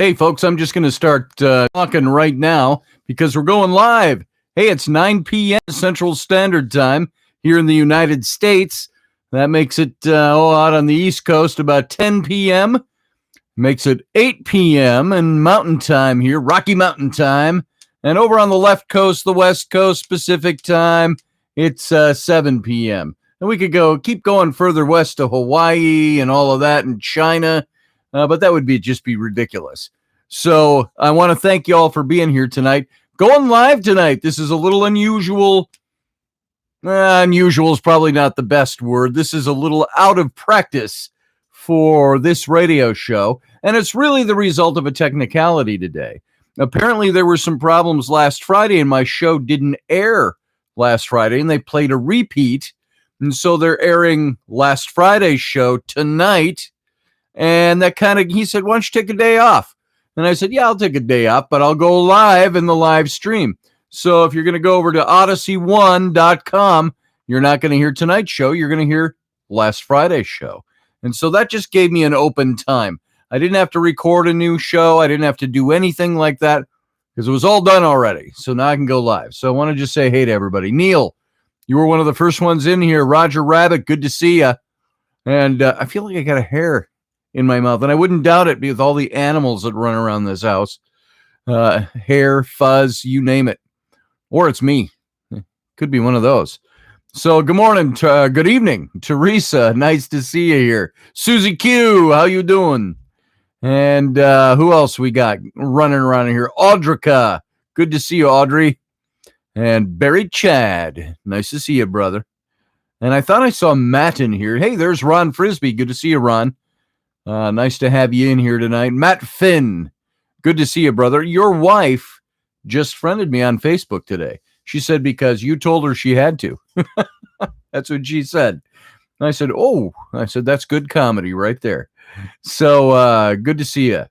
Hey, folks, I'm just going to start talking right now because we're going live. Hey, it's 9 p.m. Central Standard Time here in the United States. That makes it out on the East Coast about 10 p.m. Makes it 8 p.m. and Mountain Time here, Rocky Mountain Time. And over on the left coast, the West Coast, Pacific Time, it's 7 p.m. And we could keep going further west to Hawaii and all of that and China. But that would just be ridiculous. So I want to thank you all for being here tonight. Going live tonight. This is a little unusual. Unusual is probably not the best word. This is a little out of practice for this radio show. And it's really the result of a technicality today. Apparently there were some problems last Friday and my show didn't air last Friday and they played a repeat. And so they're airing last Friday's show tonight. And he said, why don't you take a day off? And I said, yeah, I'll take a day off, but I'll go live in the live stream. So if you're going to go over to odyssey1.com, you're not going to hear tonight's show. You're going to hear last Friday's show. And so that just gave me an open time. I didn't have to record a new show. I didn't have to do anything like that because it was all done already. So now I can go live. So I want to just say hey to everybody. Neil, you were one of the first ones in here. Roger Rabbit, good to see you. And I feel like I got a hair in my mouth, and I wouldn't doubt it with all the animals that run around this house. Hair, fuzz, you name it. Or it's me. Could be one of those. So good morning, good evening, Teresa. Nice to see you here. Susie Q, how you doing? And who else we got running around here? Audrica, good to see you, Audrey. And Barry Chad, nice to see you, brother. And I thought I saw Matt in here. Hey, there's Ron Frisbee. Good to see you, Ron. Nice to have you in here tonight. Matt Finn, good to see you, brother. Your wife just friended me on Facebook today. She said because you told her she had to. That's what she said. And I said, that's good comedy right there. So good to see you.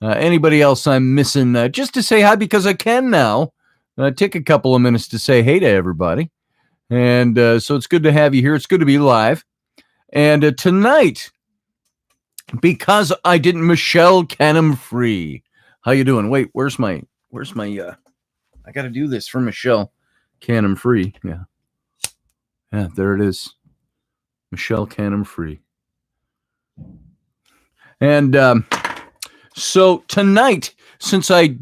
Anybody else I'm missing? Just to say hi because I can now. Take a couple of minutes to say hey to everybody. And so it's good to have you here. It's good to be live. And tonight, because I didn't Michelle Canham free. How you doing? Wait, where's my I got to do this for Michelle Canham free. Yeah, there it is. Michelle Canham free. And so tonight, since I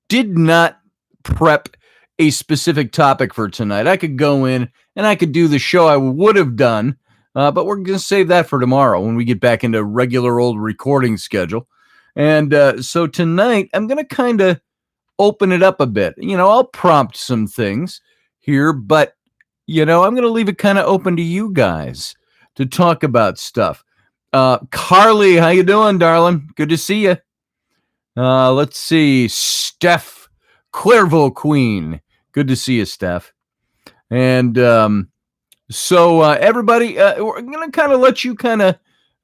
did not prep a specific topic for tonight, I could go in and I could do the show I would have done. But we're going to save that for tomorrow when we get back into regular old recording schedule. And so tonight, I'm going to kind of open it up a bit. I'll prompt some things here, but, I'm going to leave it kind of open to you guys to talk about stuff. Carly, how you doing, darling? Good to see you. Let's see. Steph, Clairvaux Queen. Good to see you, Steph. And so everybody, we're going to kind of let you kind of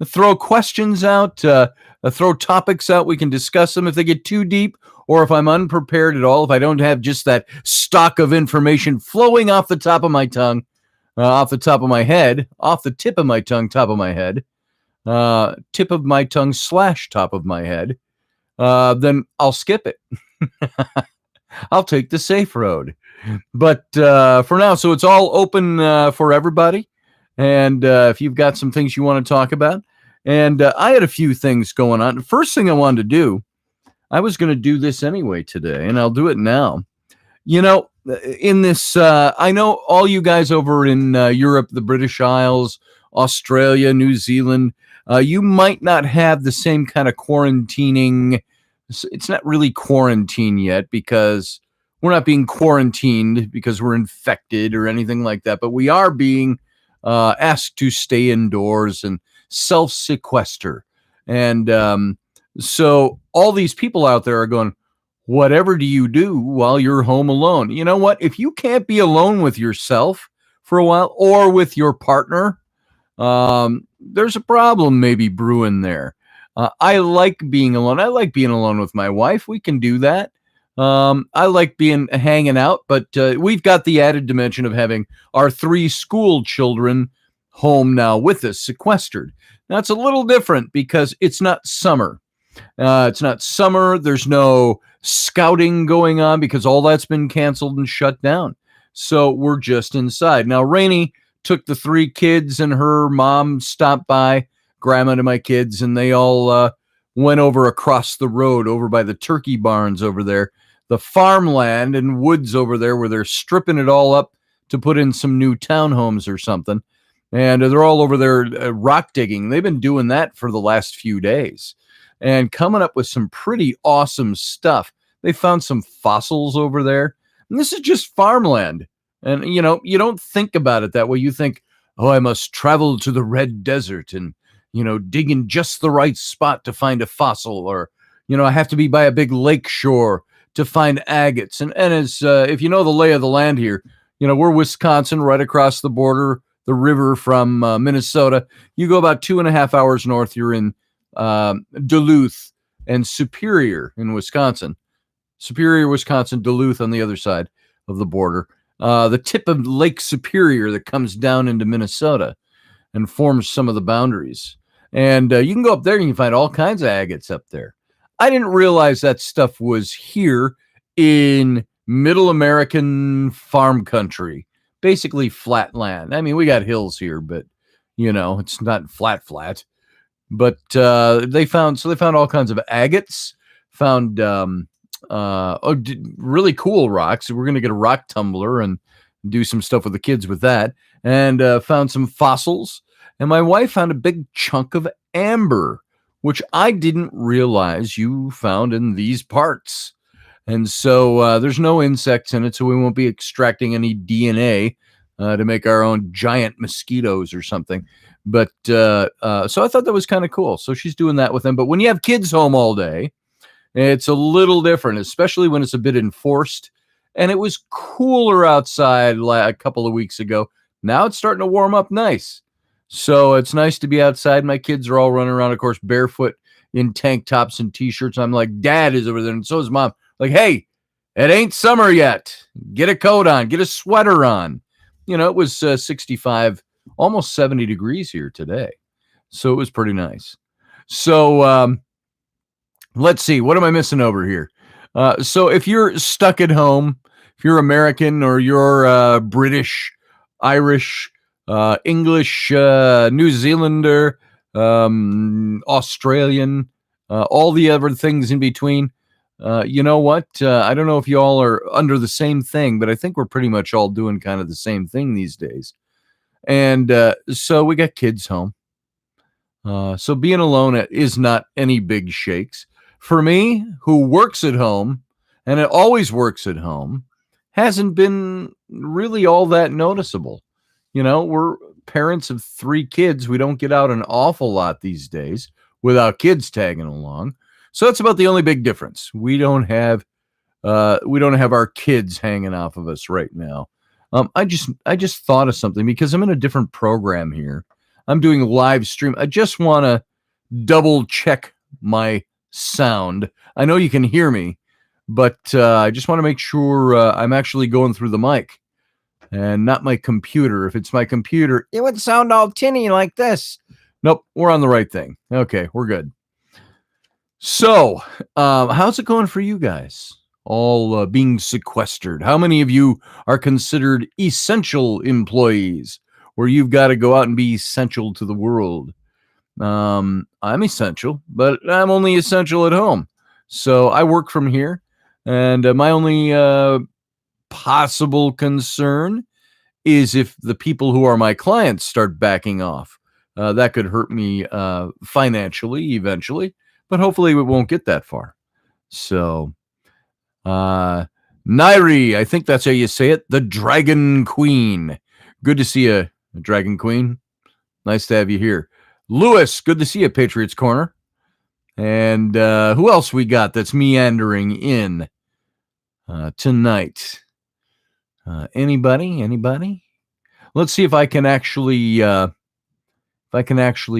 throw questions out, throw topics out. We can discuss them if they get too deep or if I'm unprepared at all, if I don't have just that stock of information flowing off the top of my tongue, off the top of my head, off the tip of my tongue, top of my head, tip of my tongue / top of my head, then I'll skip it. I'll take the safe road. But for now, so it's all open for everybody. And if you've got some things you want to talk about. And I had a few things going on. The first thing I wanted to do, I was going to do this anyway today, and I'll do it now. In this, I know all you guys over in Europe, the British Isles, Australia, New Zealand, you might not have the same kind of quarantining. It's not really quarantine yet because we're not being quarantined because we're infected or anything like that, but we are being asked to stay indoors and self-sequester. And so all these people out there are going, whatever do you do while you're home alone? You know what? If you can't be alone with yourself for a while or with your partner, there's a problem maybe brewing there. I like being alone. I like being alone with my wife. We can do that. I like hanging out, but we've got the added dimension of having our 3 school children home now with us, sequestered. Now it's a little different because it's not summer. It's not summer. There's no scouting going on because all that's been canceled and shut down. So we're just inside. Now, Rainey took the 3 kids and her mom stopped by, grandma and my kids, and they all went over across the road over by the turkey barns over there, the farmland and woods over there where they're stripping it all up to put in some new townhomes or something. And they're all over there rock digging. They've been doing that for the last few days and coming up with some pretty awesome stuff. They found some fossils over there. And this is just farmland. And, you don't think about it that way. You think, oh, I must travel to the Red Desert and, dig in just the right spot to find a fossil. Or, I have to be by a big lake shore to find agates. And as if you know the lay of the land here, we're Wisconsin, right across the border, the river from Minnesota. You go about 2.5 hours north, you're in Duluth and Superior in Wisconsin. Superior, Wisconsin, Duluth on the other side of the border. The tip of Lake Superior that comes down into Minnesota and forms some of the boundaries. And you can go up there and you can find all kinds of agates up there. I didn't realize that stuff was here in middle American farm country, basically flat land. I mean, we got hills here, but, it's not flat. But they found all kinds of agates, found really cool rocks. We're going to get a rock tumbler and do some stuff with the kids with that, and found some fossils. And my wife found a big chunk of amber, which I didn't realize you found in these parts. And so there's no insects in it, so we won't be extracting any DNA to make our own giant mosquitoes or something. But so I thought that was kind of cool. So she's doing that with them. But when you have kids home all day, it's a little different, especially when it's a bit enforced. And it was cooler outside a couple of weeks ago. Now it's starting to warm up nice. So it's nice to be outside. My kids are all running around, of course, barefoot in tank tops and T-shirts. I'm like, Dad is over there, and so is Mom. Like, hey, it ain't summer yet. Get a coat on. Get a sweater on. It was 65, almost 70 degrees here today. So it was pretty nice. So let's see. What am I missing over here? So if you're stuck at home, if you're American or you're British, Irish, English, New Zealander, Australian, all the other things in between, you know what? I don't know if you all are under the same thing, but I think we're pretty much all doing kind of the same thing these days. And so we got kids home. So being alone is not any big shakes. For me, who works at home, and it always works at home, hasn't been really all that noticeable. We're parents of 3 kids. We don't get out an awful lot these days without kids tagging along. So that's about the only big difference. We don't have our kids hanging off of us right now. I just thought of something because I'm in a different program here. I'm doing live stream. I just want to double check my sound. I know you can hear me, but I just want to make sure I'm actually going through the mic and not my computer. If it's my computer, it would sound all tinny like this. Nope, we're on the right thing. Okay, we're good. So, how's it going for you guys? All being sequestered. How many of you are considered essential employees, where you've got to go out and be essential to the world? I'm essential, but I'm only essential at home. So I work from here, and my only possible concern is if the people who are my clients start backing off. That could hurt me financially eventually, but hopefully it won't get that far. So, Nairi, I think that's how you say it, the Dragon Queen. Good to see you, Dragon Queen. Nice to have you here. Lewis, good to see you, Patriots Corner. And who else we got that's meandering in tonight? Anybody? Let's see if I can actually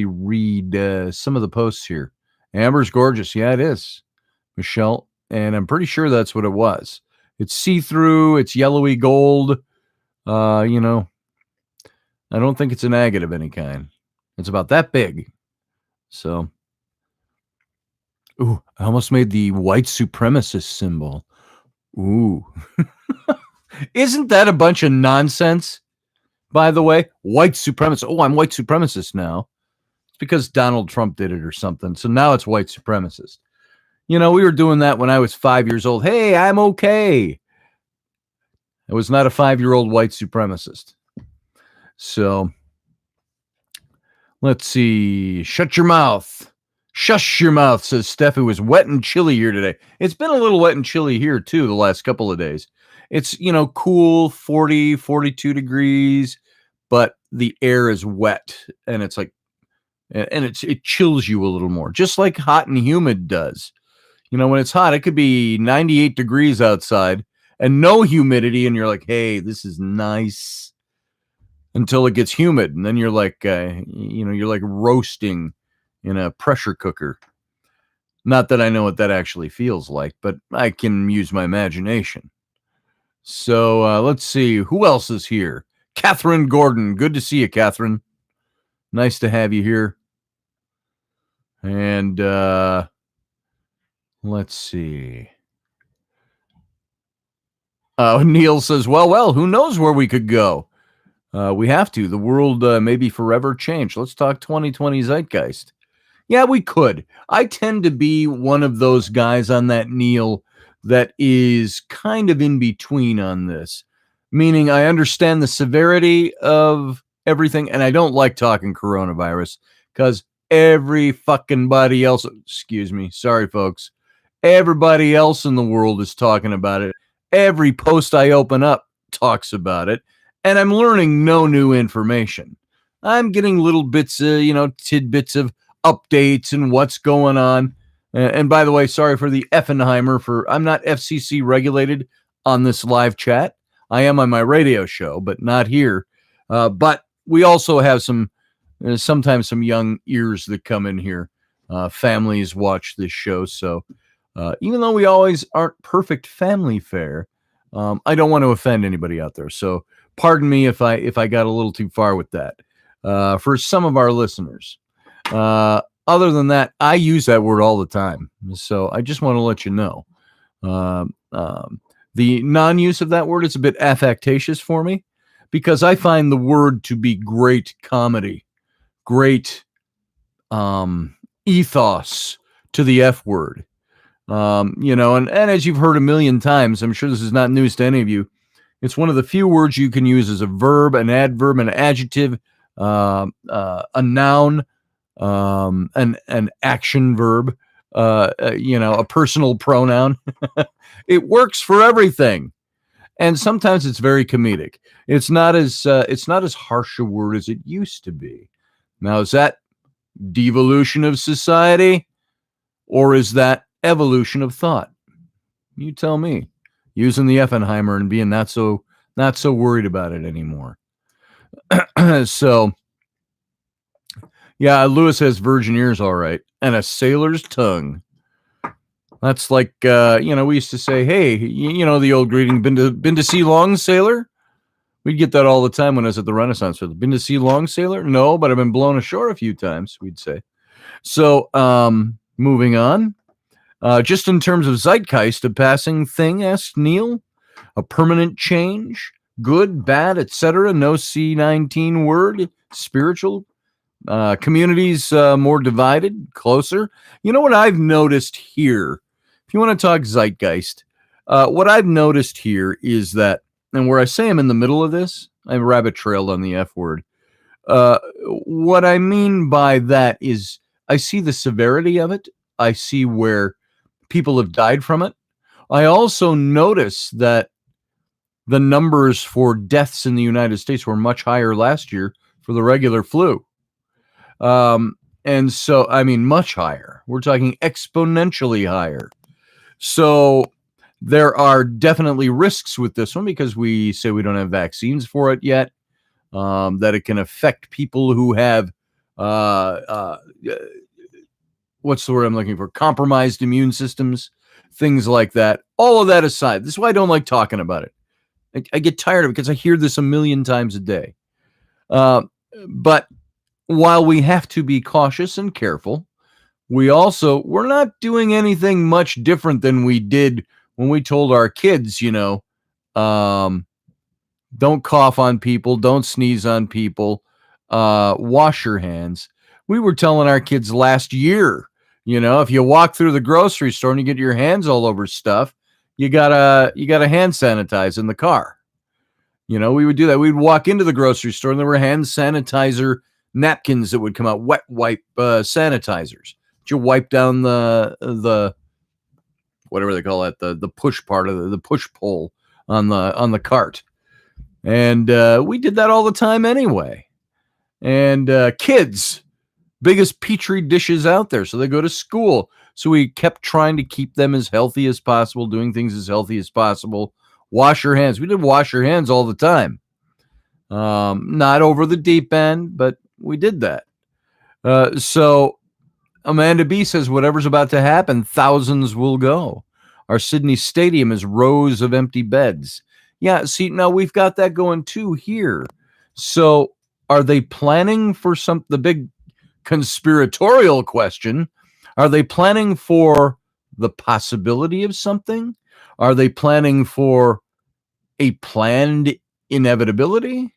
read some of the posts here. Amber's gorgeous. Yeah, it is, Michelle. And I'm pretty sure that's what it was. It's see-through. It's yellowy gold. I don't think it's an agate of any kind. It's about that big. So Ooh, I almost made the white supremacist symbol. Ooh. Isn't that a bunch of nonsense? By the way, white supremacist. Oh, I'm white supremacist now. It's because Donald Trump did it or something. So now it's white supremacist. You know, we were doing that when I was 5 years old. Hey, I'm okay. I was not a 5-year-old white supremacist. So let's see. Shut your mouth. Shush your mouth, says Steph. It was wet and chilly here today. It's been a little wet and chilly here, too, the last couple of days. It's, cool 40, 42 degrees, but the air is wet and it's like, and it chills you a little more, just like hot and humid does. When it's hot, it could be 98 degrees outside and no humidity, and you're like, hey, this is nice, until it gets humid, and then you're like, you're like roasting in a pressure cooker. Not that I know what that actually feels like, but I can use my imagination. So let's see, who else is here? Catherine Gordon. Good to see you, Catherine. Nice to have you here. And let's see. Neil says, well, who knows where we could go? We have to. The world may be forever changed. Let's talk 2020 zeitgeist. Yeah, we could. I tend to be one of those guys on that, Neil, that is kind of in between on this. Meaning I understand the severity of everything, and I don't like talking coronavirus because every fucking body else, excuse me, sorry, folks, everybody else in the world is talking about it. Every post I open up talks about it, and I'm learning no new information. I'm getting little bits, tidbits of updates and what's going on. And by the way, sorry for the Effenheimer I'm not FCC regulated on this live chat. I am on my radio show, but not here. But we also have sometimes some young ears that come in here. Families watch this show. So even though we always aren't perfect family fare, I don't want to offend anybody out there. So pardon me if I got a little too far with that. For some of our listeners. Other than that, I use that word all the time. So I just want to let you know. The non-use of that word is a bit affectatious for me because I find the word to be great comedy, great ethos to the F word. And as you've heard a million times, I'm sure this is not news to any of you. It's one of the few words you can use as a verb, an adverb, an adjective, a noun, an action verb, a personal pronoun. It works for everything, and sometimes it's very comedic. It's not as harsh a word as it used to be. Now, is that devolution of society, or is that evolution of thought? You tell me. Using the Effenheimer and being not so worried about it anymore. So. Yeah, Lewis has virgin ears, all right, and a sailor's tongue. That's like, we used to say, hey, the old greeting, been to sea long, sailor? We'd get that all the time when I was at the Renaissance Fair. Been to sea long, sailor? No, but I've been blown ashore a few times, we'd say. So, moving on. Just in terms of zeitgeist, a passing thing, asked Neil. A permanent change? Good, bad, etc. No C19 word? Spiritual? Communities more divided, closer. You know what I've noticed here? If you want to talk zeitgeist, what I've noticed here is that, and where I say I'm in the middle of this, I rabbit trailed on the F word. What I mean by that is I see the severity of it. I see where people have died from it. I also notice that the numbers for deaths in the United States were much higher last year for the regular flu. And so, I mean, much higher. We're talking exponentially higher. So there are definitely risks with this one because we say we don't have vaccines for it yet, that it can affect people who have, what's the word I'm looking for? Compromised immune systems, things like that. All of that aside, this is why I don't like talking about it. I get tired of it because I hear this a million times a day. But while we have to be cautious and careful, we're not doing anything much different than we did when we told our kids, um, don't cough on people, don't sneeze on people, wash your hands. We were telling our kids last year, if you walk through the grocery store and you get your hands all over stuff, you gotta hand sanitize in the car. We would do that. We'd walk into the grocery store and there were hand sanitizer napkins that would come out, wet wipe sanitizers. You wipe down the whatever they call it, the push part of the push pull on the cart. And we did that all the time anyway. And kids, biggest petri dishes out there. So they go to school. So we kept trying to keep them as healthy as possible, doing things as healthy as possible. Wash your hands. We did wash your hands all the time. Not over the deep end, but we did that. So Amanda B says, whatever's about to happen, thousands will go. Our Sydney Stadium is rows of empty beds. Yeah, see, now we've got that going too here. So are they planning for the big conspiratorial question? Are they planning for the possibility of something? Are they planning for a planned inevitability?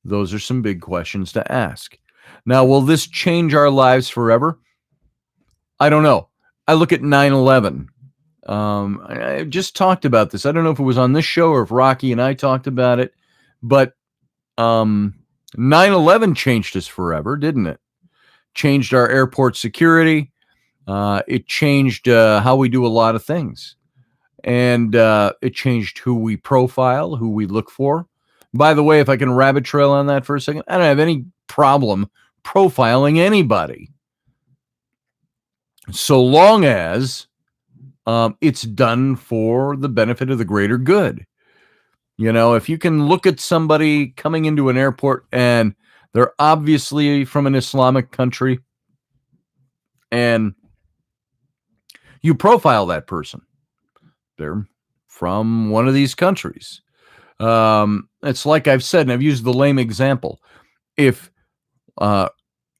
Those are some big questions to ask. Now, will this change our lives forever? I don't know. I look at 9/11. I just talked about this. I don't know if it was on this show or if Rocky and I talked about it, but 9/11 changed us forever, didn't it? Changed our airport security. It changed how we do a lot of things. And it changed who we profile, who we look for. By the way, if I can rabbit trail on that for a second, I don't have any problem profiling anybody, so long as it's done for the benefit of the greater good. If you can look at somebody coming into an airport and they're obviously from an Islamic country and you profile that person, they're from one of these countries. It's like I've said, and I've used the lame example. If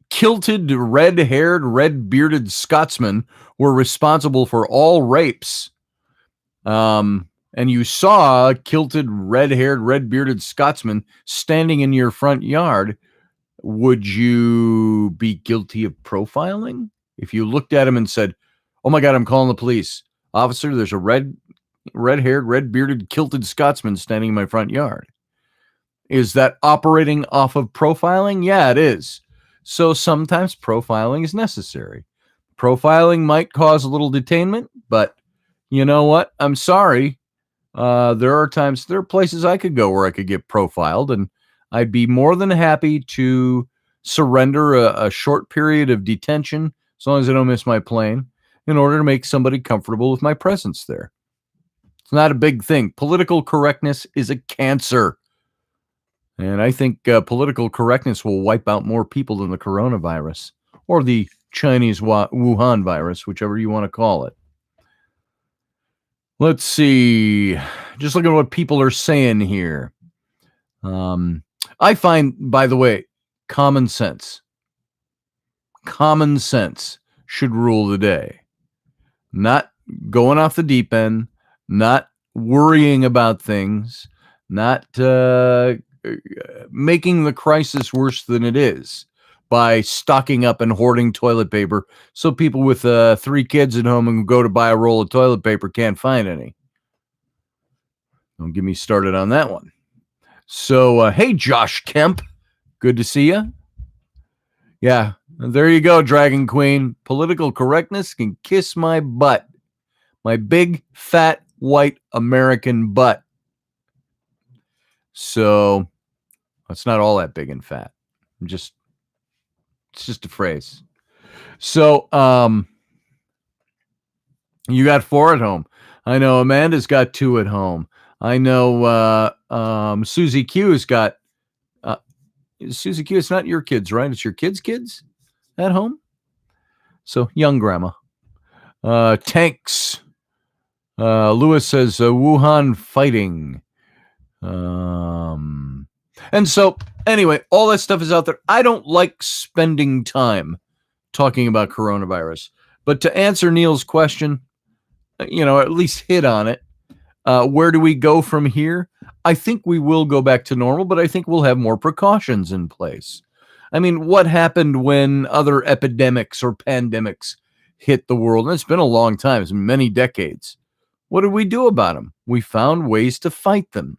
kilted, red-haired, red-bearded Scotsmen were responsible for all rapes, and you saw a kilted, red-haired, red-bearded Scotsman standing in your front yard, would you be guilty of profiling? If you looked at him and said, oh my God, I'm calling the police. Officer, there's a red-haired, red-bearded, kilted Scotsman standing in my front yard. Is that operating off of profiling? Yeah, it is. So sometimes profiling is necessary. Profiling might cause a little detainment, but you know what? I'm sorry. There are places I could go where I could get profiled, and I'd be more than happy to surrender a short period of detention, as long as I don't miss my plane, in order to make somebody comfortable with my presence there. It's not a big thing. Political correctness is a cancer. And I think political correctness will wipe out more people than the coronavirus or the Chinese Wuhan virus, whichever you want to call it. Let's see. Just look at what people are saying here. I find, by the way, common sense should rule the day. Not going off the deep end, not worrying about things, not making the crisis worse than it is by stocking up and hoarding toilet paper so people with 3 kids at home and go to buy a roll of toilet paper can't find any. Don't get me started on that one. So, hey, Josh Kemp, good to see you. Yeah, there you go, Dragon Queen. Political correctness can kiss my butt. My big, fat, white American butt. So, it's not all that big and fat. It's just a phrase. So, you got 4 at home. I know Amanda's got 2 at home. I know Susie Q's got Susie Q. It's not your kids, right? It's your kids at home. So young grandma. Tanks. Lewis says Wuhan fighting. And so anyway, all that stuff is out there. I don't like spending time talking about coronavirus. But to answer Neil's question, at least hit on it. Where do we go from here? I think we will go back to normal, but I think we'll have more precautions in place. I mean, what happened when other epidemics or pandemics hit the world? And it's been a long time, it's many decades. What did we do about them? We found ways to fight them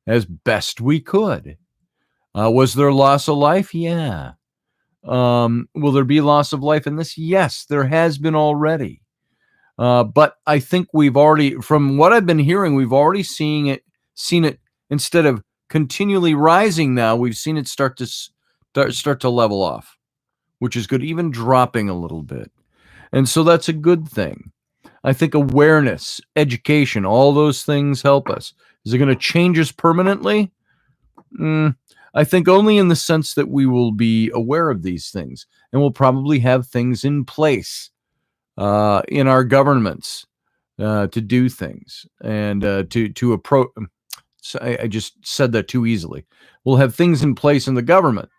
as best we could. Was there loss of life? Yeah. Will there be loss of life in this? Yes, there has been already. But I think we've already, from what I've been hearing, we've already seen it instead of continually rising now, we've seen it start to level off, which is good, even dropping a little bit. And so that's a good thing. I think awareness, education, all those things help us. Is it going to change us permanently? I think only in the sense that we will be aware of these things, and we'll probably have things in place in our governments to do things and to approach. So I just said that too easily. We'll have things in place in the government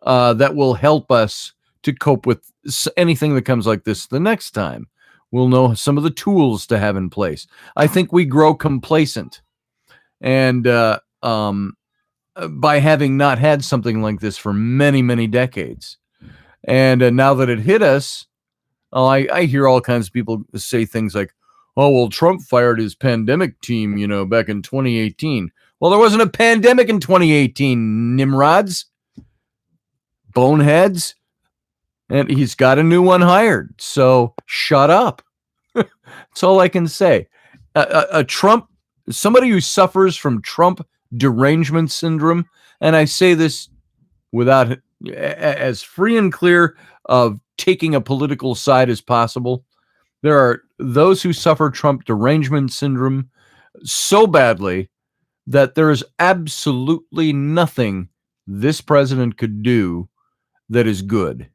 that will help us to cope with anything that comes like this the next time. We'll know some of the tools to have in place. I think we grow complacent, and by having not had something like this for many, many decades, and now that it hit us, I hear all kinds of people say things like, "Oh, well, Trump fired his pandemic team, back in 2018." Well, there wasn't a pandemic in 2018, Nimrods, boneheads. And he's got a new one hired. So shut up. That's all I can say. Somebody who suffers from Trump derangement syndrome, and I say this without as free and clear of taking a political side as possible. There are those who suffer Trump derangement syndrome so badly that there is absolutely nothing this president could do that is good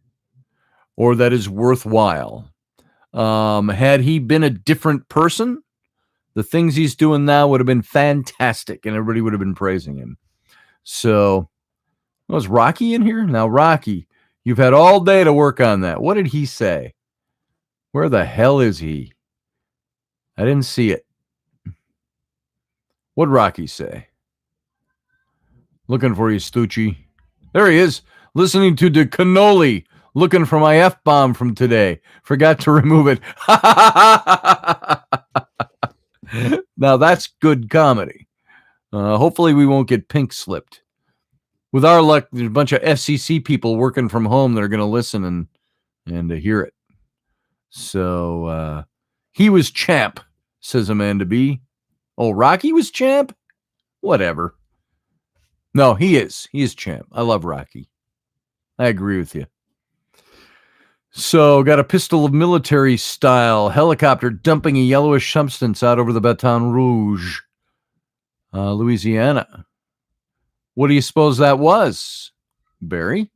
or that is worthwhile. Had he been a different person, the things he's doing now would have been fantastic and everybody would have been praising him. So, was Rocky in here? Now, Rocky, you've had all day to work on that. What did he say? Where the hell is he? I didn't see it. What'd Rocky say? Looking for you, Stucci. There he is, listening to the cannoli. Looking for my F-bomb from today. Forgot to remove it. Now that's good comedy. Hopefully we won't get pink slipped. With our luck, there's a bunch of FCC people working from home that are going to listen and hear it. So he was champ, says Amanda B. Oh, Rocky was champ? Whatever. No, he is. He is champ. I love Rocky. I agree with you. So, got a pistol of military style helicopter dumping a yellowish substance out over the Baton Rouge, Louisiana. What do you suppose that was, Barry?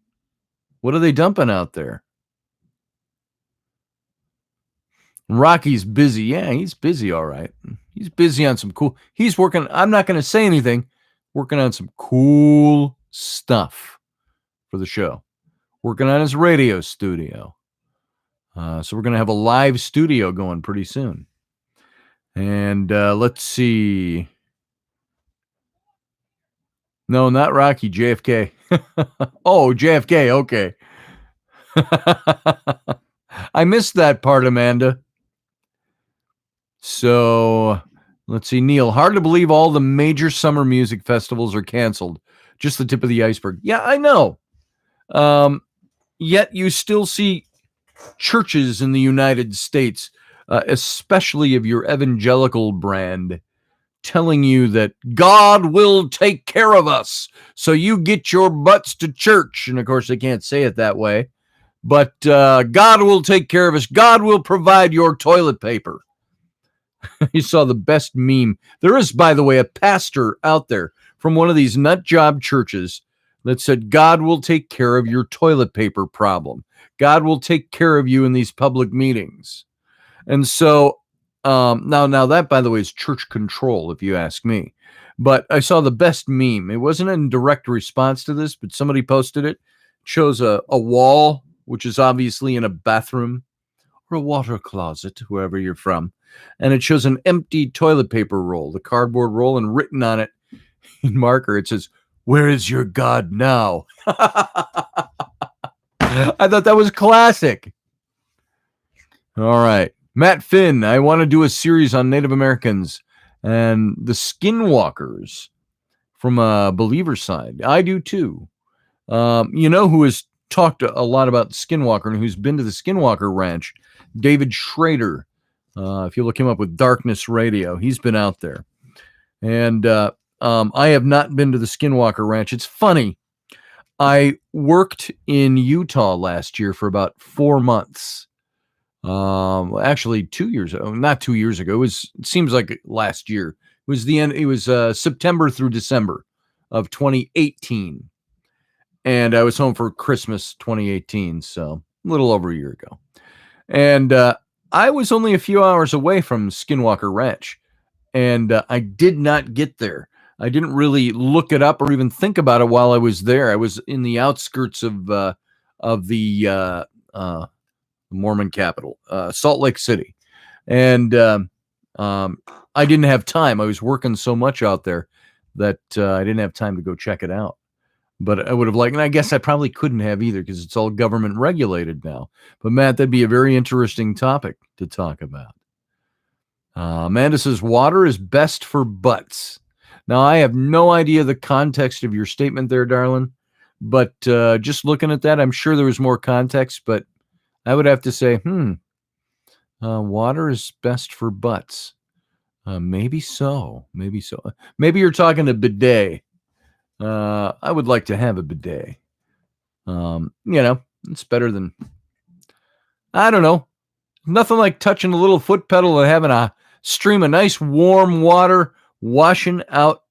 What are they dumping out there? Rocky's busy. Yeah, he's busy, all right. He's busy on some cool. He's working. I'm not going to say anything. Working on some cool stuff for the show. Working on his radio studio. So we're going to have a live studio going pretty soon. And let's see. No, not Rocky, JFK. Oh, JFK, okay. I missed that part, Amanda. So let's see, Neil. Hard to believe all the major summer music festivals are canceled. Just the tip of the iceberg. Yeah, I know. Yet you still see churches in the United States, especially of your evangelical brand, telling you that God will take care of us. So you get your butts to church. And of course, they can't say it that way. But God will take care of us. God will provide your toilet paper. You saw the best meme. There is, by the way, a pastor out there from one of these nut job churches that said, God will take care of your toilet paper problem. God will take care of you in these public meetings. And so now that, by the way, is church control, if you ask me. But I saw the best meme. It wasn't in direct response to this, but somebody posted it. It shows a wall which is obviously in a bathroom or a water closet, wherever you're from. And it shows an empty toilet paper roll, the cardboard roll, and written on it in marker, it says, "Where is your God now?" I thought that was classic. All right. Matt Finn, I want to do a series on Native Americans and the skinwalkers from a believer side. I do too. You know who has talked a lot about Skinwalker and who's been to the Skinwalker Ranch? David Schrader. If you look him up with Darkness Radio, he's been out there. And I have not been to the Skinwalker Ranch. It's funny. I worked in Utah last year for about 4 months. Actually 2 years ago, not 2 years ago. It seems like last year. It was the end. It was September through December of 2018. And I was home for Christmas 2018. So a little over a year ago. And I was only a few hours away from Skinwalker Ranch. And I did not get there. I didn't really look it up or even think about it while I was there. I was in the outskirts of the Mormon capital, Salt Lake City. And I didn't have time. I was working so much out there that I didn't have time to go check it out. But I would have liked, and I guess I probably couldn't have either because it's all government regulated now. But Matt, that'd be a very interesting topic to talk about. Amanda says, water is best for butts. Now, I have no idea the context of your statement there, darling. But just looking at that, I'm sure there was more context. But I would have to say, water is best for butts. Maybe so. Maybe so. Maybe you're talking a bidet. I would like to have a bidet. It's better than, I don't know. Nothing like touching a little foot pedal and having a stream of nice warm water washing out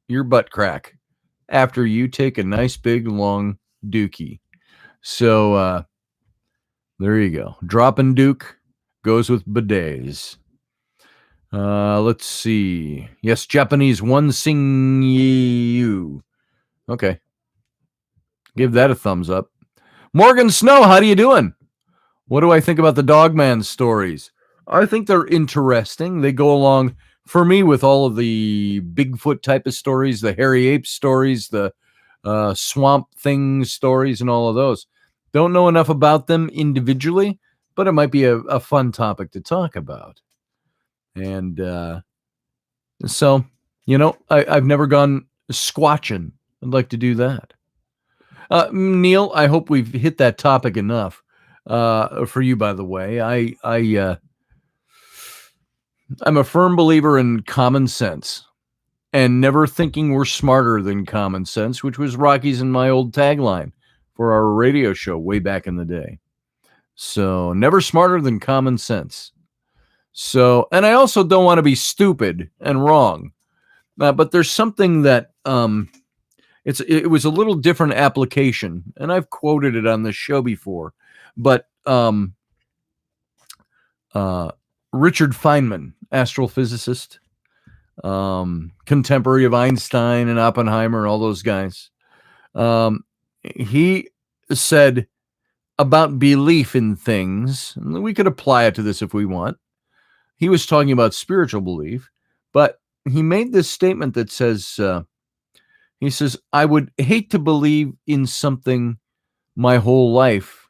your butt crack after you take a nice big long dookie. So there you go. Dropping Duke goes with bidets. Let's see. Yes, Japanese one sing you. Okay. Give that a thumbs up. Morgan Snow, how do you doing? What do I think about the Dogman stories? I think they're interesting. They go along, for me, with all of the Bigfoot type of stories, the hairy ape stories, the swamp thing stories, and all of those. Don't know enough about them individually, but it might be a fun topic to talk about. And so, I've never gone squatching. I'd like to do that. Neil, I hope we've hit that topic enough for you, by the way. I'm a firm believer in common sense and never thinking we're smarter than common sense, which was Rocky's and my old tagline for our radio show way back in the day. So never smarter than common sense. So, and I also don't want to be stupid and wrong, but there's something that it was a little different application, and I've quoted it on this show before. But Richard Feynman, astrophysicist, contemporary of Einstein and Oppenheimer, all those guys, he said about belief in things, and we could apply it to this if we want. He was talking about spiritual belief, but he made this statement that says, he says, I would hate to believe in something my whole life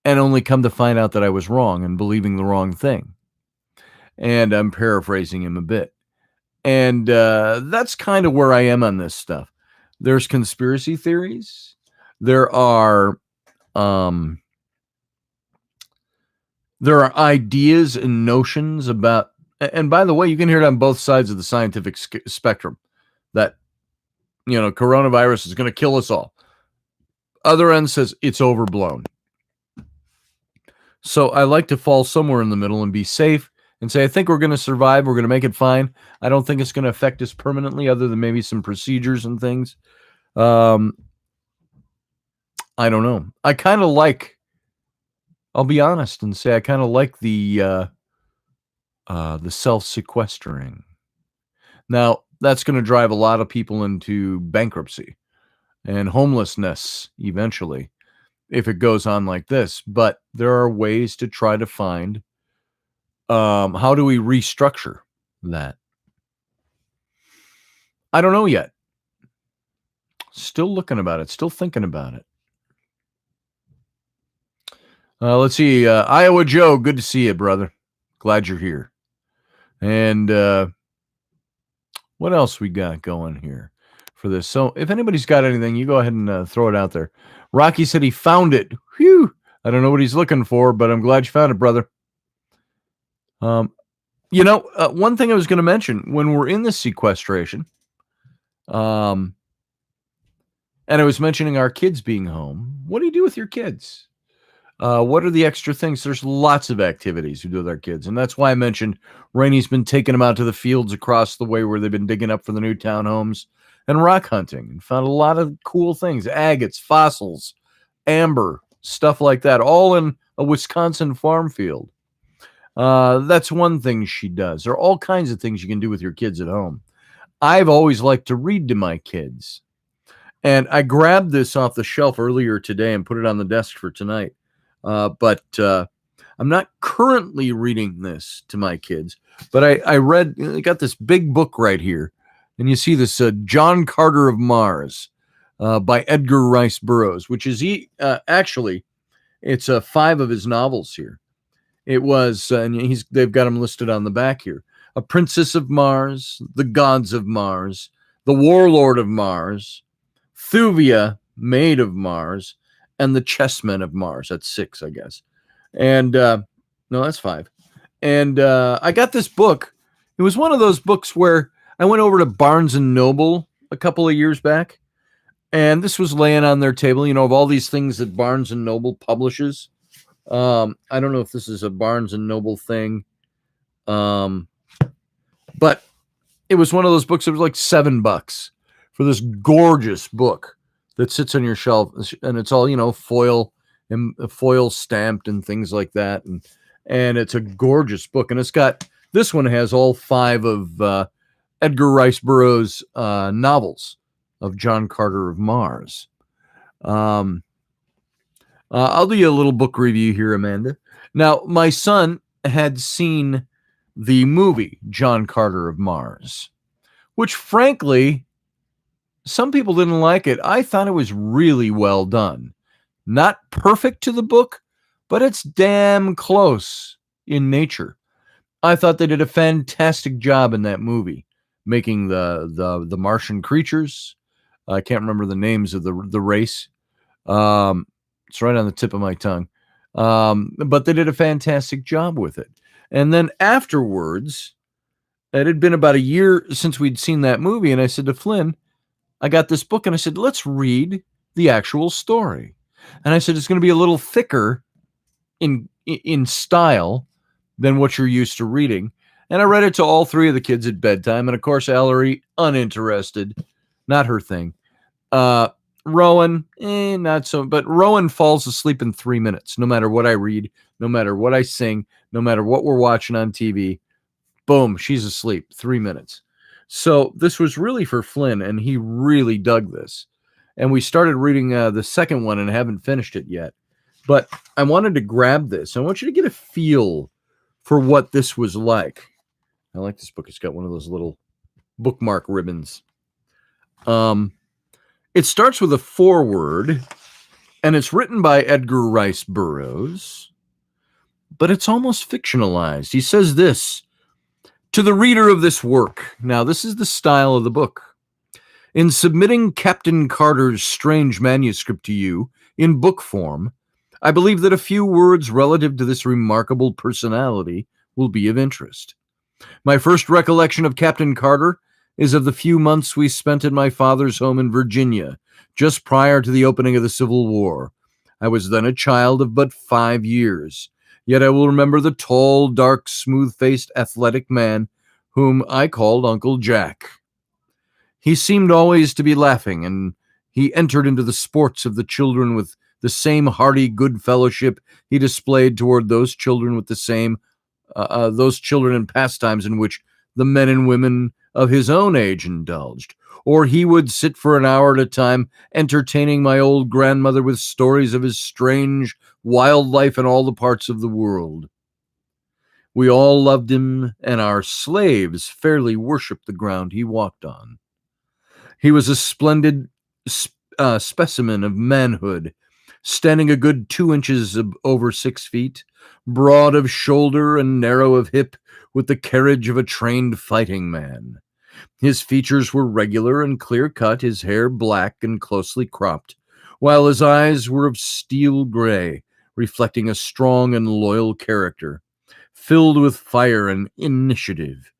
and only come to find out that I was wrong and believing the wrong thing. And I'm paraphrasing him a bit. And that's kind of where I am on this stuff. There's conspiracy theories. There are ideas and notions about, and by the way, you can hear it on both sides of the scientific spectrum, that, coronavirus is going to kill us all. Other end says it's overblown. So I like to fall somewhere in the middle and be safe and say, I think we're going to survive. We're going to make it fine. I don't think it's going to affect us permanently other than maybe some procedures and things. I don't know. I kind of like, I'll be honest and say I kind of like the self-sequestering. Now, that's going to drive a lot of people into bankruptcy and homelessness eventually. if it goes on like this. But there are ways to try to find how do we restructure that? I don't know yet. Still looking about it. Still thinking about it. Let's see. Iowa Joe, good to see you, brother. Glad you're here. And what else we got going here for this? So if anybody's got anything, you go ahead and throw it out there. Rocky said he found it. Whew. I don't know what he's looking for, but I'm glad you found it, brother. One thing I was going to mention, when we're in the sequestration, and I was mentioning our kids being home, what do you do with your kids? What are the extra things? There's lots of activities we do with our kids. And that's why I mentioned Rainey's been taking them out to the fields across the way where they've been digging up for the new townhomes and rock hunting and found a lot of cool things, agates, fossils, amber, stuff like that, all in a Wisconsin farm field. That's one thing she does. There are all kinds of things you can do with your kids at home. I've always liked to read to my kids. And I grabbed this off the shelf earlier today and put it on the desk for tonight. But I'm not currently reading this to my kids. But I got this big book right here. And you see this John Carter of Mars by Edgar Rice Burroughs, which is actually, it's 5 of his novels here. It was, and they've got them listed on the back here. A Princess of Mars, The Gods of Mars, The Warlord of Mars, Thuvia, Maid of Mars, and The Chessmen of Mars. That's 6, I guess. And, no, that's 5. And I got this book. It was one of those books where I went over to Barnes & Noble a couple of years back, and this was laying on their table, of all these things that Barnes & Noble publishes. I don't know if this is a Barnes & Noble thing, but it was one of those books that was like $7 for this gorgeous book that sits on your shelf, and it's all, foil and foil stamped and things like that. And it's a gorgeous book. And this one has all 5 of Edgar Rice Burroughs' novels of John Carter of Mars. I'll do you a little book review here, Amanda. Now, my son had seen the movie John Carter of Mars, which frankly, some people didn't like it. I thought it was really well done. Not perfect to the book, but it's damn close in nature. I thought they did a fantastic job in that movie, making the Martian creatures. I can't remember the names of the race. It's right on the tip of my tongue. But they did a fantastic job with it. And then afterwards, it had been about a year since we'd seen that movie, and I said to Flynn, I got this book, and I said, let's read the actual story. And I said, it's going to be a little thicker in style than what you're used to reading. And I read it to all 3 of the kids at bedtime. And of course, Ellery, uninterested, not her thing. Rowan, not so, but Rowan falls asleep in 3 minutes, no matter what I read, no matter what I sing, no matter what we're watching on TV. Boom, she's asleep, 3 minutes. So this was really for Flynn, and he really dug this. And we started reading the second one and haven't finished it yet. But I wanted to grab this. I want you to get a feel for what this was like. I like this book. It's got one of those little bookmark ribbons. It starts with a foreword, and it's written by Edgar Rice Burroughs, but it's almost fictionalized. He says this, to the reader of this work. Now, this is the style of the book. In submitting Captain Carter's strange manuscript to you in book form, I believe that a few words relative to this remarkable personality will be of interest. My first recollection of Captain Carter is of the few months we spent at my father's home in Virginia, just prior to the opening of the Civil War. I was then a child of but 5 years, yet I will remember the tall, dark, smooth-faced, athletic man whom I called Uncle Jack. He seemed always to be laughing, and he entered into the sports of the children with the same hearty good fellowship he displayed toward those children with the same, those children and pastimes in which the men and women of his own age indulged. or he would sit for an hour at a time entertaining my old grandmother with stories of his strange wildlife in all the parts of the world. We all loved him, and our slaves fairly worshipped the ground he walked on. He was a splendid specimen of manhood, standing a good 2 inches over 6 feet, broad of shoulder and narrow of hip, with the carriage of a trained fighting man. His features were regular and clear-cut, his hair black and closely cropped, while his eyes were of steel gray, reflecting a strong and loyal character, filled with fire and initiative.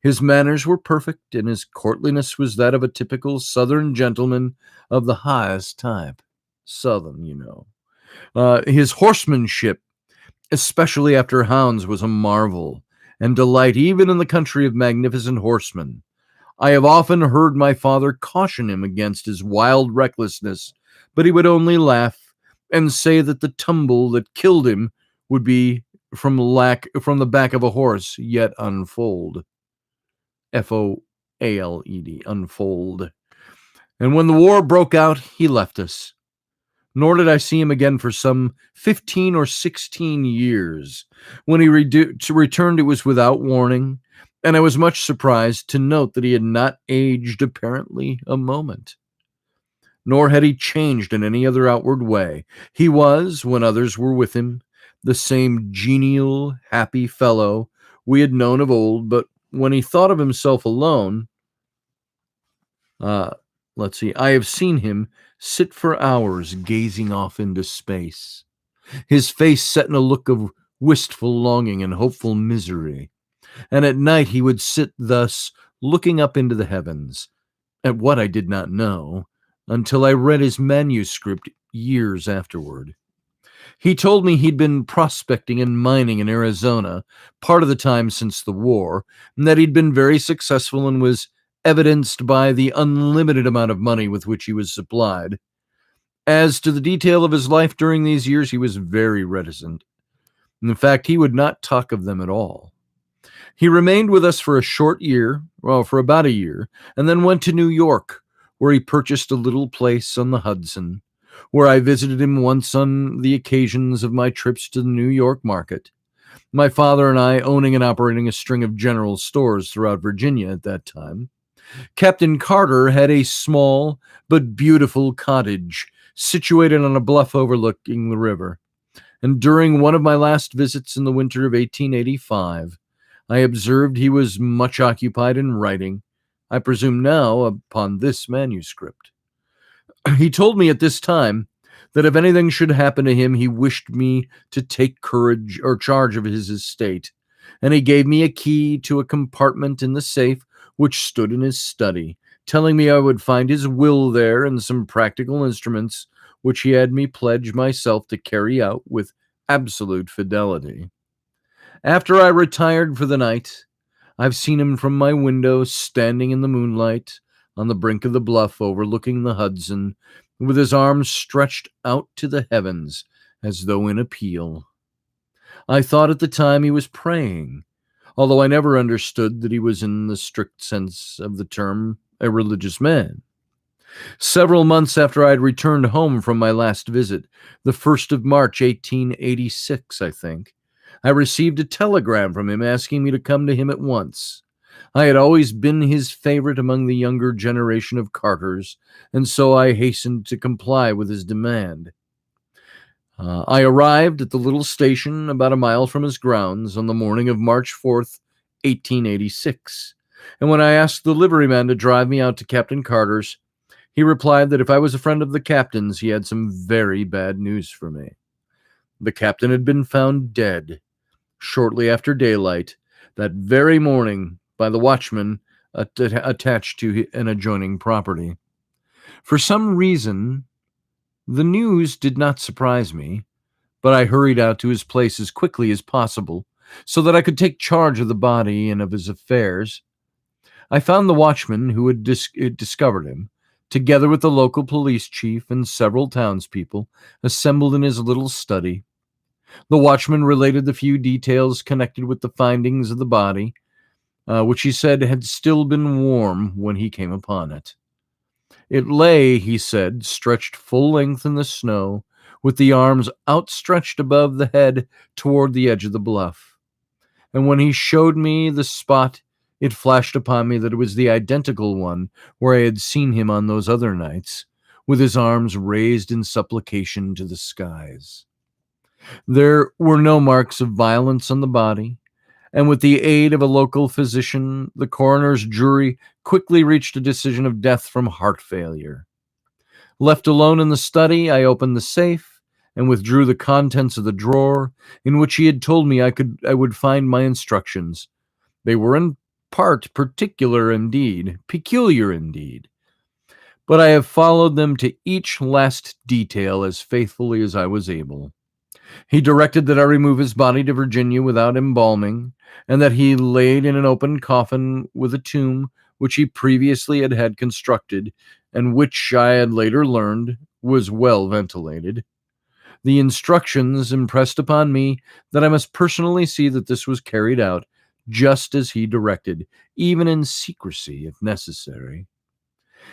His manners were perfect, and his courtliness was that of a typical Southern gentleman of the highest type. Southern, you know. His horsemanship, especially after hounds, was a marvel and delight even in the country of magnificent horsemen. I have often heard my father caution him against his wild recklessness, but he would only laugh and say that the tumble that killed him would be from the back of a horse yet unfold. Foaled, unfold. And when the war broke out, he left us. Nor did I see him again for some 15 or 16 years. When he returned, it was without warning, and I was much surprised to note that he had not aged apparently a moment. Nor had he changed in any other outward way. He was, when others were with him, the same genial, happy fellow we had known of old, but when he thought of himself alone, I have seen him sit for hours gazing off into space, his face set in a look of wistful longing and hopeful misery. And at night he would sit thus, looking up into the heavens, at what I did not know, until I read his manuscript years afterward. He told me he'd been prospecting and mining in Arizona part of the time since the war, and that he'd been very successful and was evidenced by the unlimited amount of money with which he was supplied. As to the detail of his life during these years, he was very reticent. In fact, he would not talk of them at all. He remained with us for about a year, and then went to New York, where he purchased a little place on the Hudson, where I visited him once on the occasions of my trips to the New York market. My father and I owning and operating a string of general stores throughout Virginia at that time. Captain Carter had a small but beautiful cottage situated on a bluff overlooking the river. And during one of my last visits in the winter of 1885, I observed he was much occupied in writing, I presume now upon this manuscript. He told me at this time that if anything should happen to him, he wished me to take charge of his estate, and he gave me a key to a compartment in the safe which stood in his study, telling me I would find his will there and some practical instruments which he had me pledge myself to carry out with absolute fidelity. After I retired for the night, I've seen him from my window standing in the moonlight on the brink of the bluff overlooking the Hudson, with his arms stretched out to the heavens as though in appeal. I thought at the time he was praying, although I never understood that he was in the strict sense of the term a religious man. Several months after I had returned home from my last visit, the 1st of March, 1886, I think, I received a telegram from him asking me to come to him at once. I had always been his favorite among the younger generation of Carters, and so I hastened to comply with his demand. I arrived at the little station about a mile from his grounds on the morning of March 4th, 1886, and when I asked the liveryman to drive me out to Captain Carter's, he replied that if I was a friend of the captain's, he had some very bad news for me. The captain had been found dead shortly after daylight that very morning by the watchman attached to an adjoining property. For some reason, the news did not surprise me, but I hurried out to his place as quickly as possible so that I could take charge of the body and of his affairs. I found the watchman who had discovered him, together with the local police chief and several townspeople, assembled in his little study. The watchman related the few details connected with the findings of the body, which he said had still been warm when he came upon it. It lay, he said, stretched full length in the snow, with the arms outstretched above the head toward the edge of the bluff. And when he showed me the spot, it flashed upon me that it was the identical one where I had seen him on those other nights, with his arms raised in supplication to the skies. There were no marks of violence on the body, and with the aid of a local physician, the coroner's jury quickly reached a decision of death from heart failure. Left alone in the study, I opened the safe and withdrew the contents of the drawer in which he had told me I would find my instructions. They were in part peculiar indeed, but I have followed them to each last detail as faithfully as I was able. He directed that I remove his body to Virginia without embalming, and that he laid in an open coffin with a tomb which he previously had constructed, and which I had later learned was well ventilated. The instructions impressed upon me that I must personally see that this was carried out just as he directed, even in secrecy if necessary.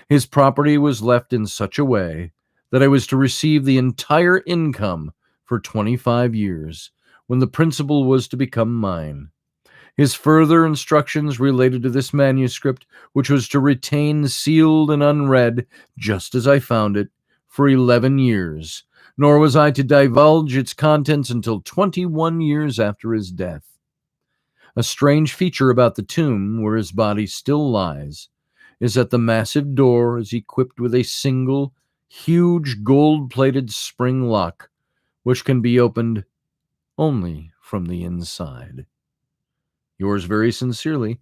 His property was left in such a way that I was to receive the entire income for 25 years, when the principal was to become mine. His further instructions related to this manuscript, which was to retain sealed and unread, just as I found it, for 11 years, nor was I to divulge its contents until 21 years after his death. A strange feature about the tomb, where his body still lies, is that the massive door is equipped with a single, huge gold-plated spring lock, which can be opened only from the inside. Yours very sincerely,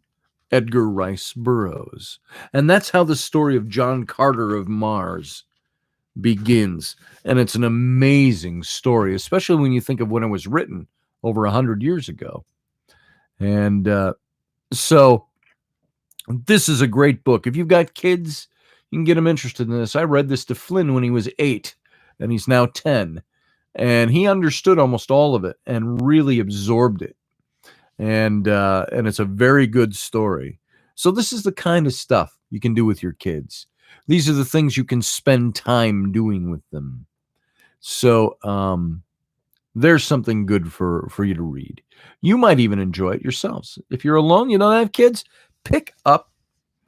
Edgar Rice Burroughs. And that's how the story of John Carter of Mars begins. And it's an amazing story, especially when you think of when it was written over 100 years ago. And so this is a great book. If you've got kids, you can get them interested in this. I read this to Flynn when he was 8, and he's now 10. And he understood almost all of it and really absorbed it. And it's a very good story. So this is the kind of stuff you can do with your kids. These are the things you can spend time doing with them. So there's something good for you to read. You might even enjoy it yourselves. If you're alone, you don't have kids, pick up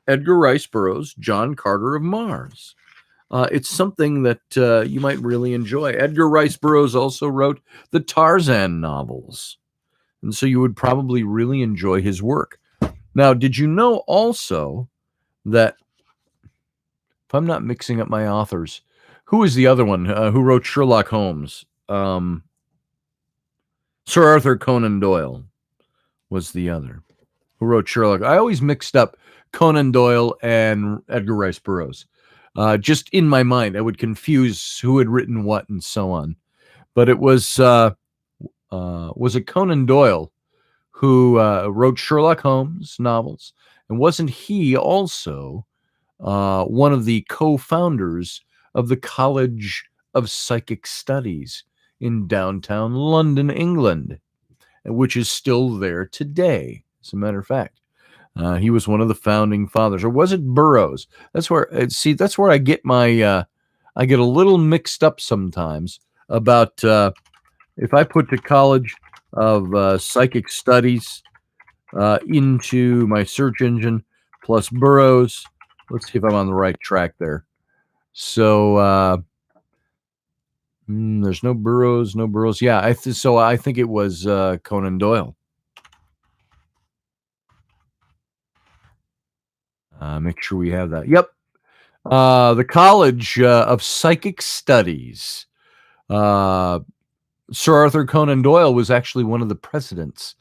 Edgar Rice Burroughs' John Carter of Mars. It's something that you might really enjoy. Edgar Rice Burroughs also wrote the Tarzan novels, and so you would probably really enjoy his work. Now, did you know also that, if I'm not mixing up my authors, who is the other one who wrote Sherlock Holmes? Sir Arthur Conan Doyle was the other who wrote Sherlock. I always mixed up Conan Doyle and Edgar Rice Burroughs. Just in my mind, I would confuse who had written what and so on. But it was it Conan Doyle who wrote Sherlock Holmes novels? And wasn't he also one of the co-founders of the College of Psychic Studies in downtown London, England, which is still there today, as a matter of fact? He was one of the founding fathers. Or was it Burroughs? That's where I get my I get a little mixed up sometimes about if I put the College of Psychic Studies into my search engine plus Burroughs. Let's see if I'm on the right track there. So there's no Burroughs. Yeah, I think it was Conan Doyle. Make sure we have that. Yep. The College of Psychic Studies. Sir Arthur Conan Doyle was actually one of the presidents.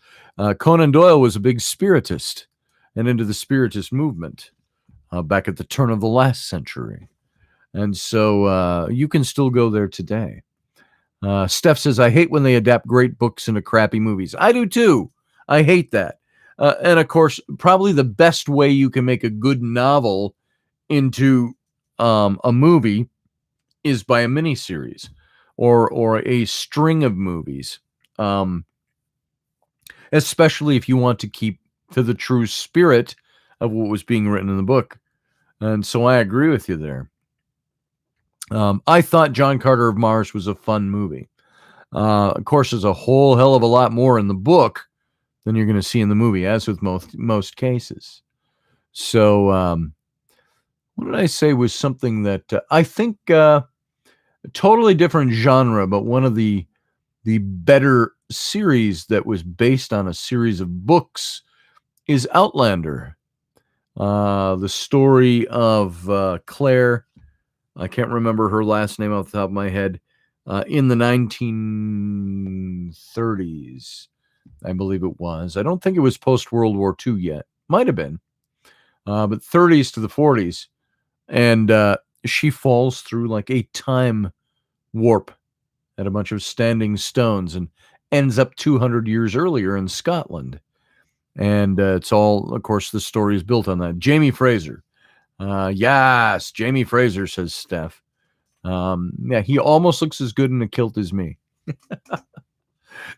Conan Doyle was a big spiritist and into the spiritist movement back at the turn of the last century. And so you can still go there today. Steph says, I hate when they adapt great books into crappy movies. I do too. I hate that. And of course, probably the best way you can make a good novel into a movie is by a miniseries or a string of movies, especially if you want to keep to the true spirit of what was being written in the book. And so I agree with you there. I thought John Carter of Mars was a fun movie. Of course, there's a whole hell of a lot more in the book than you're going to see in the movie, as with most cases. So, what did I say was something that I think totally different genre, but one of the better series that was based on a series of books is Outlander. The story of Claire, I can't remember her last name off the top of my head, in the 1930s, I believe it was. I don't think it was post-World War II yet. Might have been. But 30s to the 40s. And she falls through like a time warp at a bunch of standing stones and ends up 200 years earlier in Scotland. And it's all, of course, the story is built on that. Jamie Fraser. Yes, Jamie Fraser, says Steph. Yeah, he almost looks as good in a kilt as me.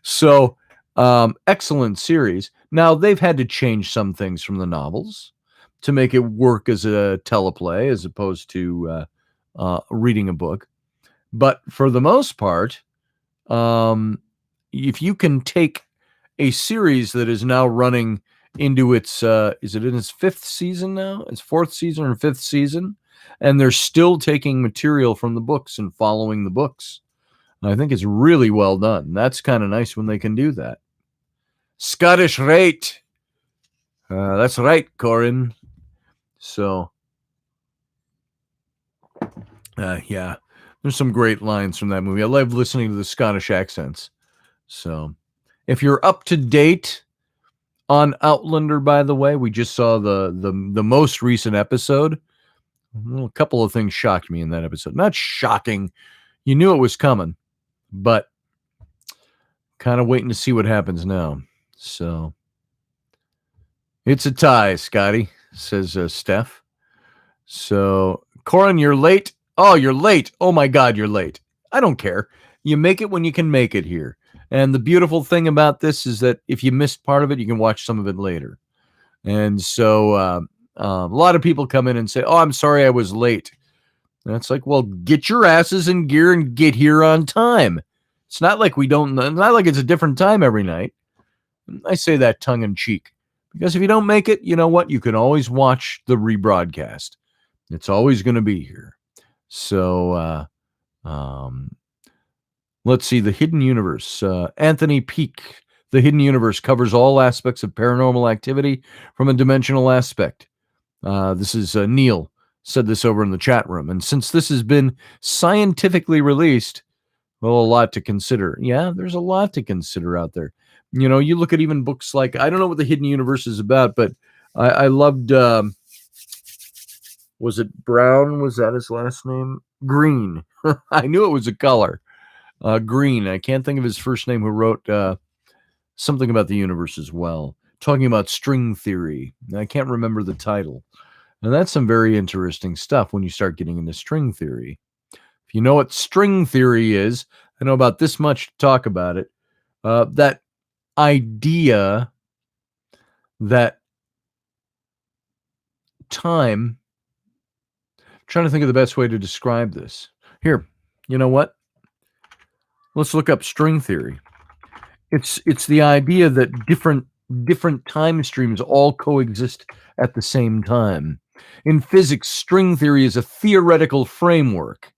So, excellent series. Now, they've had to change some things from the novels to make it work as a teleplay as opposed to reading a book. But for the most part, if you can take a series that is now running into its, is it in its fifth season now? Its fourth season or fifth season? And they're still taking material from the books and following the books. I think it's really well done. That's kind of nice when they can do that. Scottish rate. That's right, Corin. So, yeah, there's some great lines from that movie. I love listening to the Scottish accents. So, if you're up to date on Outlander, by the way, we just saw the most recent episode. Well, a couple of things shocked me in that episode. Not shocking. You knew it was coming, but kind of waiting to see what happens now. So, it's a tie, Scotty, says Steph. So, Corin, you're late. Oh, you're late. Oh, my God, you're late. I don't care. You make it when you can make it here. And the beautiful thing about this is that if you missed part of it, you can watch some of it later. And so a lot of people come in and say, oh, I'm sorry I was late. And it's like, well, get your asses in gear and get here on time. It's not like it's not like it's a different time every night. I say that tongue in cheek. Because if you don't make it, you know what? You can always watch the rebroadcast. It's always going to be here. So, let's see, The Hidden Universe. Anthony Peake, The Hidden Universe covers all aspects of paranormal activity from a dimensional aspect. This is Neil said this over in the chat room. And since this has been scientifically released, well, a lot to consider. Yeah, there's a lot to consider out there. You know, you look at even books like, I don't know what The Hidden Universe is about, but I loved, was it Brown? Was that his last name? Green. I knew it was a color. Green. I can't think of his first name, who wrote something about the universe as well, talking about string theory. I can't remember the title. And that's some very interesting stuff when you start getting into string theory. If you know what string theory is, I know about this much to talk about it. That idea that time, I'm trying to think of the best way to describe this. Here, you know what? Let's look up string theory. It's the idea that different time streams all coexist at the same time. In physics, string theory is a theoretical framework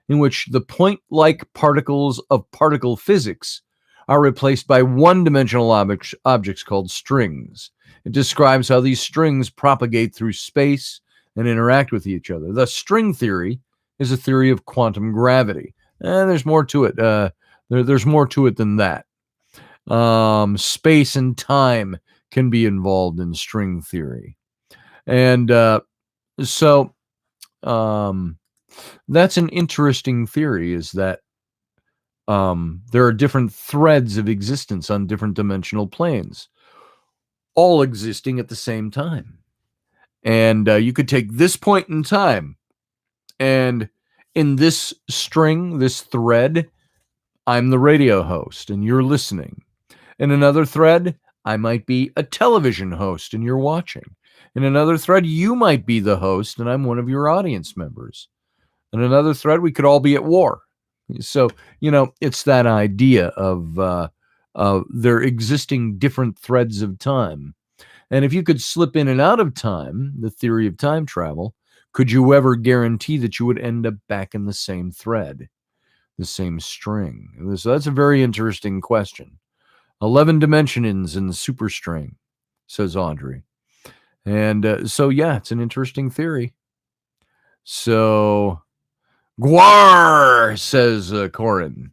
in which the point-like particles of particle physics are replaced by one-dimensional objects called strings. It describes how these strings propagate through space and interact with each other. Thus, string theory is a theory of quantum gravity. And there's more to it. There's more to it than that. Space and time can be involved in string theory. And so that's an interesting theory, is that there are different threads of existence on different dimensional planes, all existing at the same time. And you could take this point in time, and in this string, this thread, I'm the radio host and you're listening. In another thread, I might be a television host and you're watching. In another thread, you might be the host and I'm one of your audience members. In another thread, we could all be at war. So, it's that idea of there existing different threads of time. And if you could slip in and out of time, the theory of time travel, could you ever guarantee that you would end up back in the same thread, the same string? So that's a very interesting question. 11 dimensions in the superstring, says Audrey. And so, yeah, it's an interesting theory. So, Gwar, says Corin.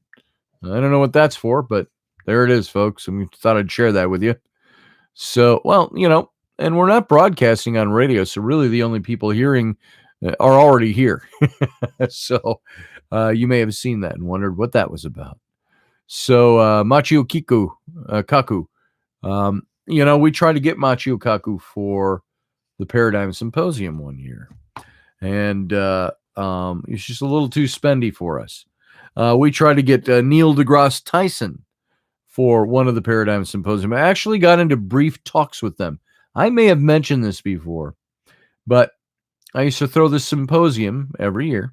I don't know what that's for, but there it is, folks. I thought I'd share that with you. So, well, and we're not broadcasting on radio, so really the only people hearing are already here. So you may have seen that and wondered what that was about. So Machio Kaku, we tried to get Machio Kaku for the Paradigm Symposium one year, and it's just a little too spendy for us. We tried to get Neil deGrasse Tyson for one of the Paradigm Symposium. I actually got into brief talks with them. I may have mentioned this before, but I used to throw this symposium every year,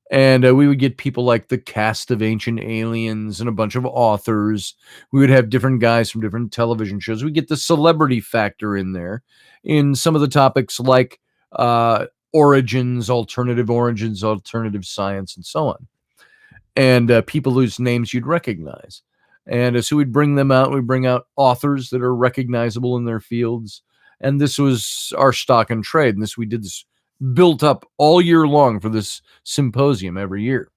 and we would get people like the cast of Ancient Aliens and a bunch of authors. We would have different guys from different television shows. We get the celebrity factor in there in some of the topics like origins, alternative science, and so on. And people whose names you'd recognize. And so we'd bring them out. We'd bring out authors that are recognizable in their fields. And this was our stock and trade. And we did this built up all year long for this symposium every year.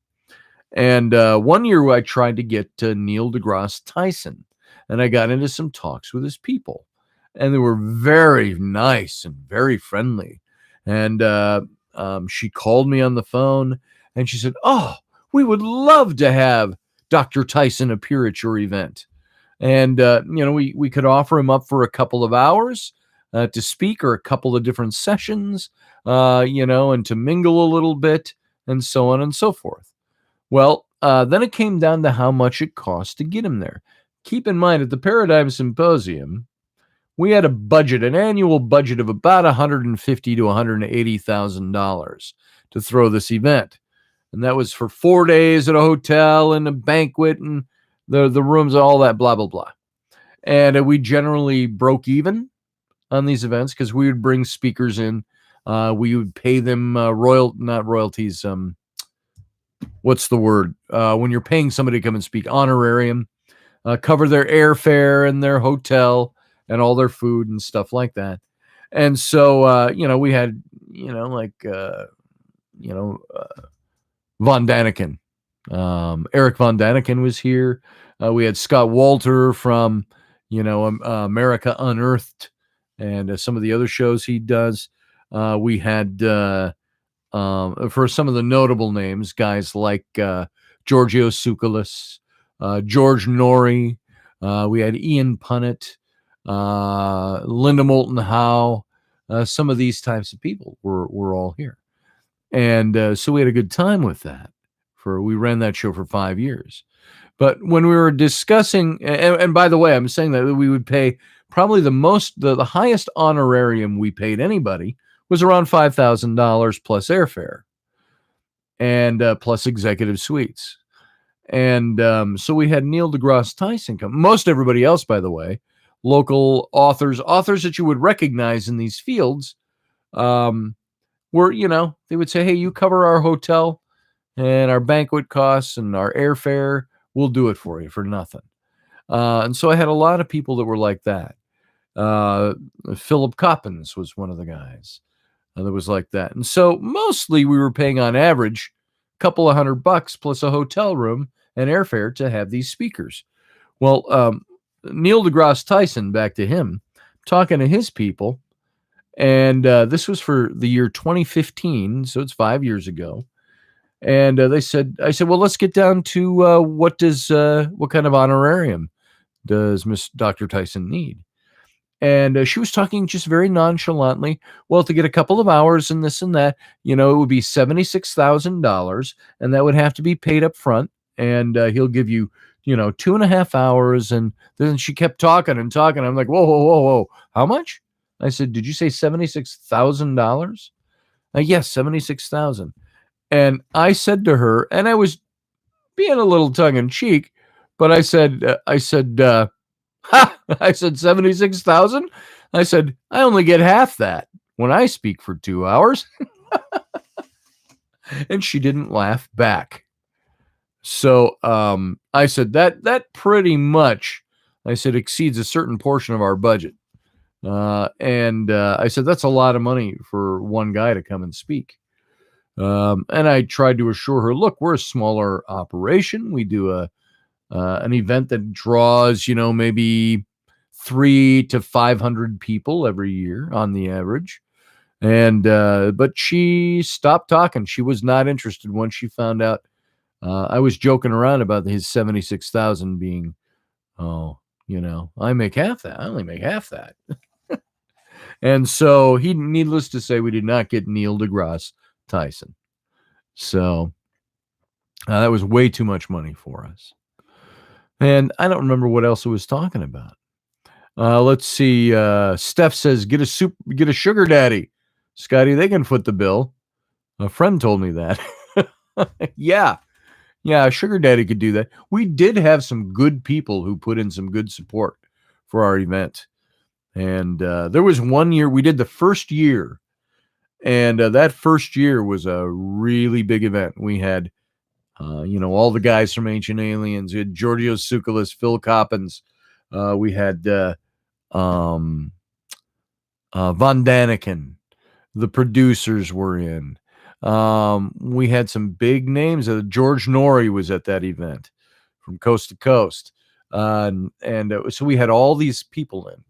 And one year I tried to get Neil deGrasse Tyson. And I got into some talks with his people. And they were very nice and very friendly. And she called me on the phone and she said, "Oh, we would love to have Dr. Tyson appear at your event." And, we could offer him up for a couple of hours to speak, or a couple of different sessions, and to mingle a little bit, and so on and so forth. Well, then it came down to how much it cost to get him there. Keep in mind, at the Paradigm Symposium, we had an annual budget of about $150,000 to $180,000 to throw this event. And that was for 4 days at a hotel and a banquet and the rooms, all that, blah, blah, blah. And we generally broke even on these events because we would bring speakers in. We would pay them not royalties. What's the word? When you're paying somebody to come and speak, honorarium, cover their airfare and their hotel and all their food and stuff like that. And so, we had, Von Daniken. Eric Von Daniken was here. We had Scott Walter from, America Unearthed and some of the other shows he does. We had, for some of the notable names, guys like Giorgio Tsoukalos, George Norrie. We had Ian Punnett, Linda Moulton Howe. Some of these types of people were all here. And so we had a good time with that. We ran that show for 5 years. But when we were discussing, and by the way, I'm saying that we would pay probably the highest honorarium we paid anybody was around $5,000 plus airfare and plus executive suites. And so we had Neil deGrasse Tyson come. Most everybody else, by the way, local authors that you would recognize in these fields, were, they would say, "Hey, you cover our hotel and our banquet costs and our airfare. We'll do it for you for nothing." And so I had a lot of people that were like that. Philip Coppens was one of the guys that was like that. And so mostly we were paying on average a couple of $100 plus a hotel room and airfare to have these speakers. Well, Neil deGrasse Tyson, back to him, talking to his people. And this was for the year 2015. So it's 5 years ago. And I said, well, let's get down to what kind of honorarium does Miss Dr. Tyson need? And she was talking just very nonchalantly. Well, to get a couple of hours and this and that, it would be $76,000, and that would have to be paid up front. And he'll give you 2.5 hours. And then she kept talking and talking. I'm like, whoa, whoa, whoa, whoa. How much? I said, did you say $76,000? Yes, 76,000. And I said to her, and I was being a little tongue in cheek, but I said, ha! I said 76,000. I said, I only get half that when I speak for 2 hours. And she didn't laugh back. So I said that pretty much, I said, exceeds a certain portion of our budget. And I said, that's a lot of money for one guy to come and speak. And I tried to assure her, look, we're a smaller operation. We do an event that draws, maybe 300 to 500 people every year on the average. And but she stopped talking. She was not interested once she found out I was joking around about his 76,000 being, I make half that. I only make half that. And so needless to say, we did not get Neil deGrasse Tyson. So that was way too much money for us. And I don't remember what else it was talking about. Let's see. Steph says, get a sugar daddy. Scotty, they can foot the bill. A friend told me that. Yeah, a sugar daddy could do that. We did have some good people who put in some good support for our event. And there was one year, we did the first year. And that first year was a really big event. We had, all the guys from Ancient Aliens. We had Giorgio Tsoukalos, Phil Coppens. We had Von Daniken. The producers were in. We had some big names. George Norrie was at that event from Coast to Coast. So we had all these people in.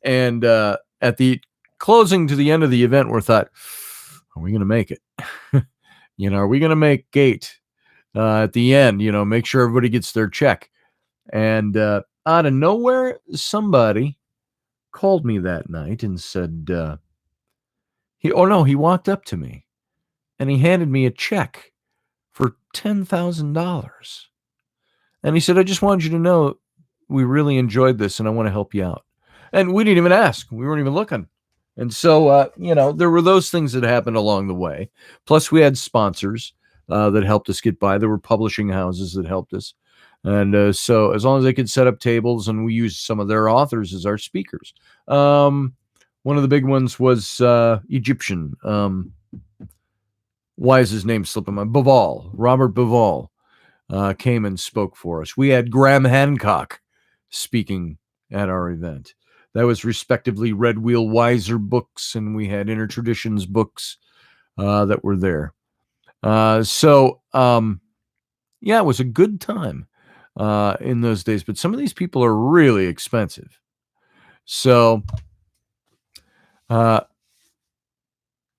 And at the closing to the end of the event, we thought, are we going to make it? Are we going to make gate at the end? Make sure everybody gets their check. And out of nowhere, somebody called me that night and said, he walked up to me and he handed me a check for $10,000. And he said, I just wanted you to know we really enjoyed this and I want to help you out. And we didn't even ask. We weren't even looking. And so, there were those things that happened along the way. Plus, we had sponsors that helped us get by. There were publishing houses that helped us. And so as long as they could set up tables, and we used some of their authors as our speakers. One of the big ones was Egyptian. Why is his name slipping my? Bivol, Robert Bivol, came and spoke for us. We had Graham Hancock speaking at our event. That was respectively Red Wheel Weiser books, and we had Intertraditions books that were there. So it was a good time in those days. But some of these people are really expensive. So,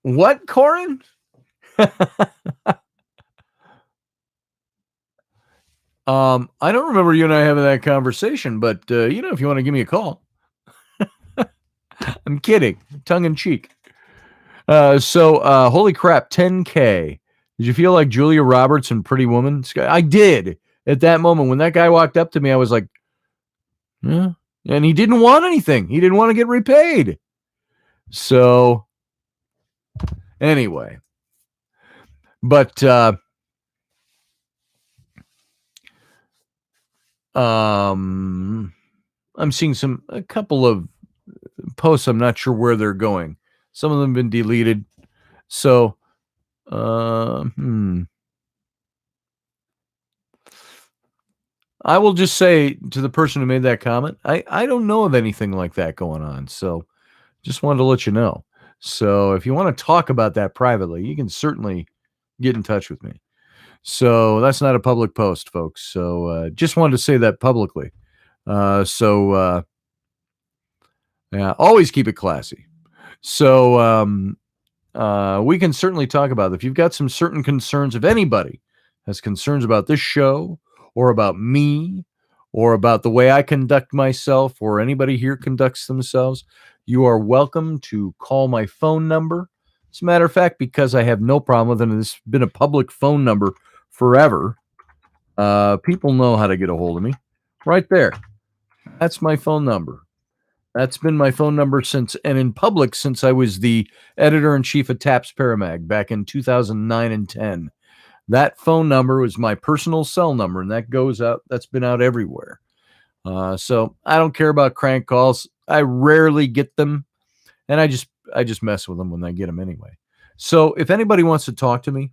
what, Corin? I don't remember you and I having that conversation, but if you want to give me a call. I'm kidding, tongue in cheek. Holy crap, 10K. Did you feel like Julia Roberts in Pretty Woman? I did. At that moment, when that guy walked up to me, I was like, yeah. And he didn't want anything. He didn't want to get repaid. So, anyway. But, I'm seeing a couple of posts. I'm not sure where they're going. Some of them have been deleted. So, I will just say to the person who made that comment, I don't know of anything like that going on. So just wanted to let you know. So if you want to talk about that privately, you can certainly get in touch with me. So that's not a public post, folks. So just wanted to say that publicly. Yeah, always keep it classy. So we can certainly talk about it. If you've got some certain concerns, if anybody has concerns about this show or about me or about the way I conduct myself or anybody here conducts themselves, you are welcome to call my phone number. As a matter of fact, because I have no problem with it, and it's been a public phone number forever, People know how to get a hold of me. Right there. That's my phone number. That's been my phone number since, and in public since I was the editor-in-chief of Taps Paramag back in 2009 and 10. That phone number was my personal cell number, and that goes out. That's been out everywhere. So I don't care about crank calls. I rarely get them, and I just mess with them when I get them anyway. So if anybody wants to talk to me,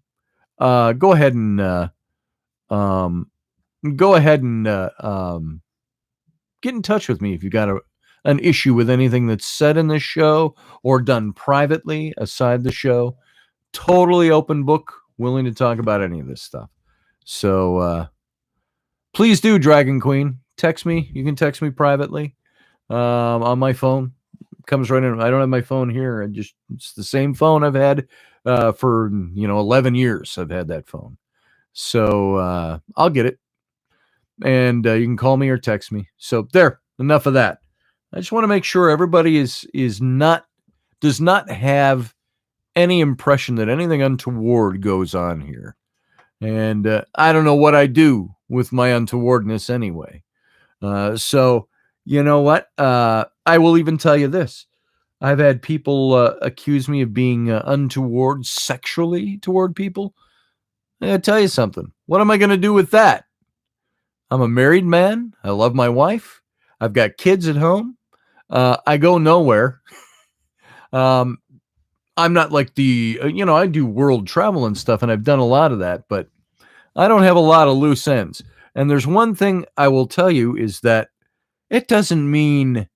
go ahead and get in touch with me if you got an issue with anything that's said in this show or done privately aside the show. Totally open book, willing to talk about any of this stuff. So please do, Dragon Queen. Text me. You can text me privately on my phone. It comes right in. I don't have my phone here. It's the same phone I've had for 11 years. I've had that phone. So I'll get it. And you can call me or text me. So there, enough of that. I just want to make sure everybody does not have any impression that anything untoward goes on here. And I don't know what I do with my untowardness anyway. So you know what? I will even tell you this. I've had people accuse me of being untoward sexually toward people. I gotta tell you something. What am I going to do with that? I'm a married man. I love my wife. I've got kids at home. I go nowhere. I'm not like I do world travel and stuff, and I've done a lot of that, but I don't have a lot of loose ends. And there's one thing I will tell you is that it doesn't mean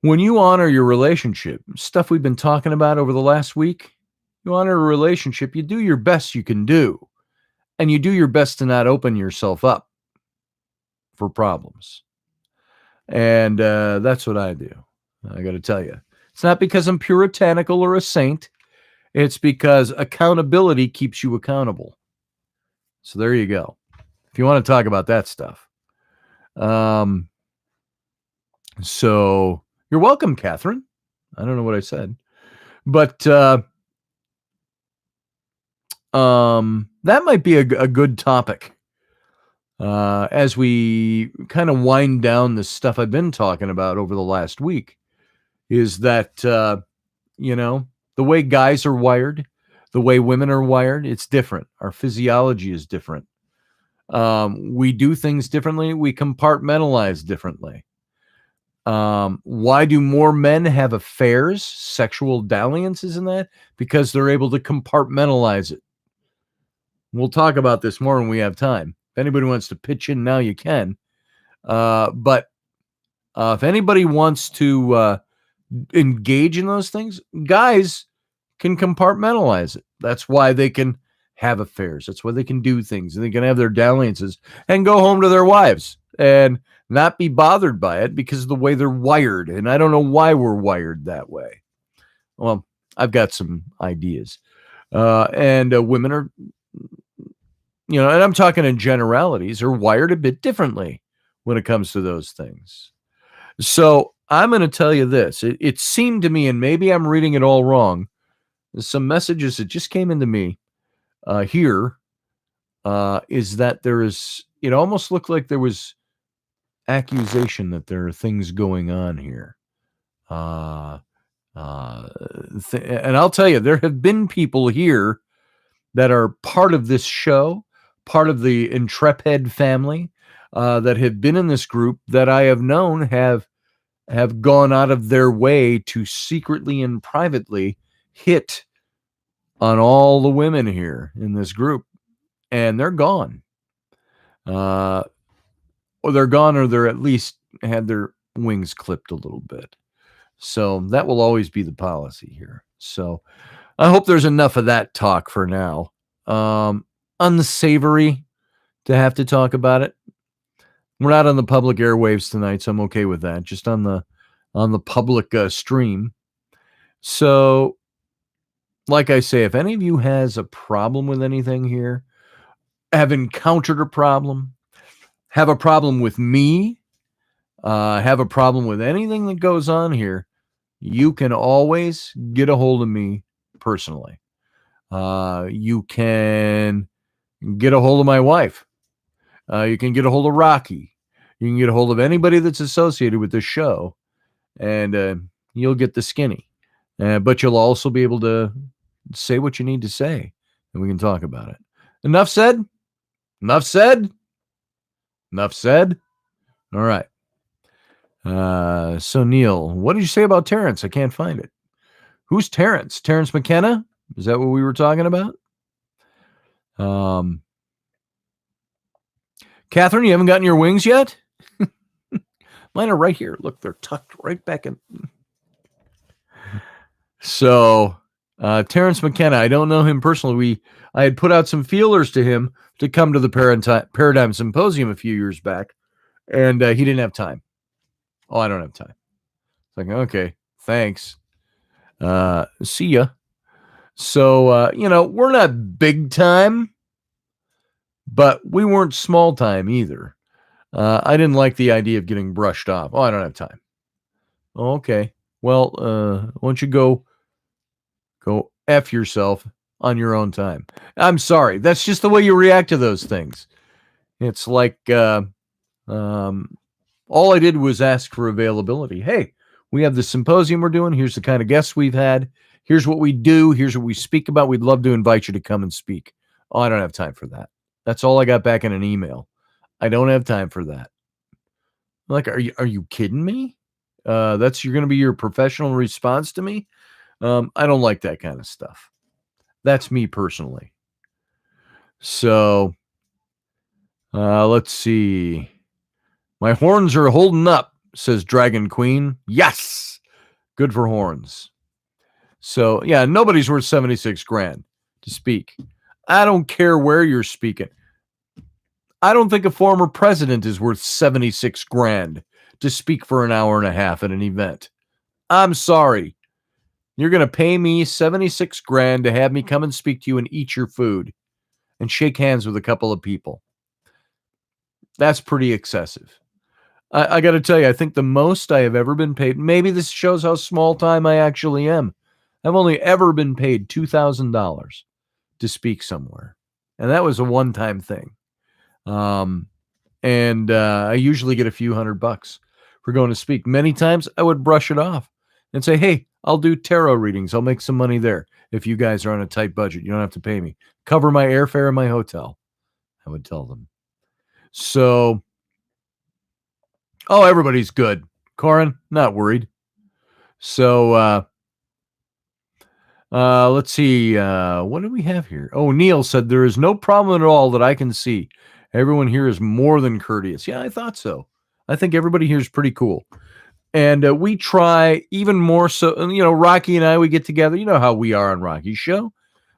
when you honor your relationship, stuff we've been talking about over the last week, you honor a relationship, you do your best you can do. And you do your best to not open yourself up for problems. And that's what I do. I got to tell you. It's not because I'm puritanical or a saint. It's because accountability keeps you accountable. So there you go. If you want to talk about that stuff. So you're welcome, Catherine. I don't know what I said. But that might be a good topic as we kind of wind down the stuff I've been talking about over the last week. Is that the way guys are wired, the way women are wired, it's different. Our physiology is different. We do things differently. We compartmentalize differently. Why do more men have affairs, sexual dalliances in that? Because they're able to compartmentalize it. We'll talk about this more when we have time. If anybody wants to pitch in now, you can. But if anybody wants to engage in those things, guys can compartmentalize it. That's why they can have affairs. That's why they can do things. They can have their dalliances and go home to their wives and not be bothered by it because of the way they're wired. And I don't know why we're wired that way. Well, I've got some ideas. And women are, and I'm talking in generalities, are wired a bit differently when it comes to those things. So I'm going to tell you this. It seemed to me, and maybe I'm reading it all wrong, some messages that just came into me here is that there is, it almost looked like there was accusation that there are things going on here. And I'll tell you, there have been people here that are part of this show, part of the Intrepid family, that have been in this group that I have known have gone out of their way to secretly and privately hit on all the women here in this group, and they're gone. Or they're gone, or they're at least had their wings clipped a little bit. So that will always be the policy here. So I hope there's enough of that talk for now. Unsavory to have to talk about it. We're not on the public airwaves tonight, so I'm okay with that. Just on the public stream. So, like I say, if any of you has a problem with anything here, have encountered a problem, have a problem with me, have a problem with anything that goes on here, you can always get a hold of me personally. You can get a hold of my wife. You can get a hold of Rocky. You can get a hold of anybody that's associated with this show, and you'll get the skinny. But you'll also be able to say what you need to say, and we can talk about it. Enough said? Enough said? Enough said? All right. So, Neil, what did you say about Terrence? I can't find it. Who's Terrence? Terrence McKenna? Is that what we were talking about? Catherine, you haven't gotten your wings yet? Mine are right here. Look, they're tucked right back in. So, Terrence McKenna, I don't know him personally. I had put out some feelers to him to come to the Paradigm Symposium a few years back, and he didn't have time. Oh, I don't have time. It's like, okay, thanks. See ya. So, we're not big time, but we weren't small time either. I didn't like the idea of getting brushed off. Oh, I don't have time. Oh, okay. Well, why don't you go F yourself on your own time? I'm sorry. That's just the way you react to those things. It's like all I did was ask for availability. Hey, we have the symposium we're doing. Here's the kind of guests we've had. Here's what we do. Here's what we speak about. We'd love to invite you to come and speak. Oh, I don't have time for that. That's all I got back in an email. I don't have time for that. Like, are you kidding me? That's you're going to be your professional response to me? I don't like that kind of stuff. That's me personally. So, let's see. My horns are holding up, says Dragon Queen. Yes, good for horns. So, yeah, nobody's worth 76 grand to speak. I don't care where you're speaking. I don't think a former president is worth 76 grand to speak for an hour and a half at an event. I'm sorry. You're going to pay me 76 grand to have me come and speak to you and eat your food and shake hands with a couple of people. That's pretty excessive. I got to tell you, I think the most I have ever been paid, maybe this shows how small time I actually am. I've only ever been paid $2,000 to speak somewhere. And that was a one-time thing. And I usually get a few $100 for going to speak. Many times I would brush it off and say, hey, I'll do tarot readings. I'll make some money there. If you guys are on a tight budget, you don't have to pay me. Cover my airfare and my hotel, I would tell them. So, everybody's good. Corin, not worried. So, let's see. What do we have here? Oh, Neil said there is no problem at all that I can see. Everyone here is more than courteous. Yeah, I thought so. I think everybody here is pretty cool. And we try even more so, Rocky and I, we get together. You know how we are on Rocky's show.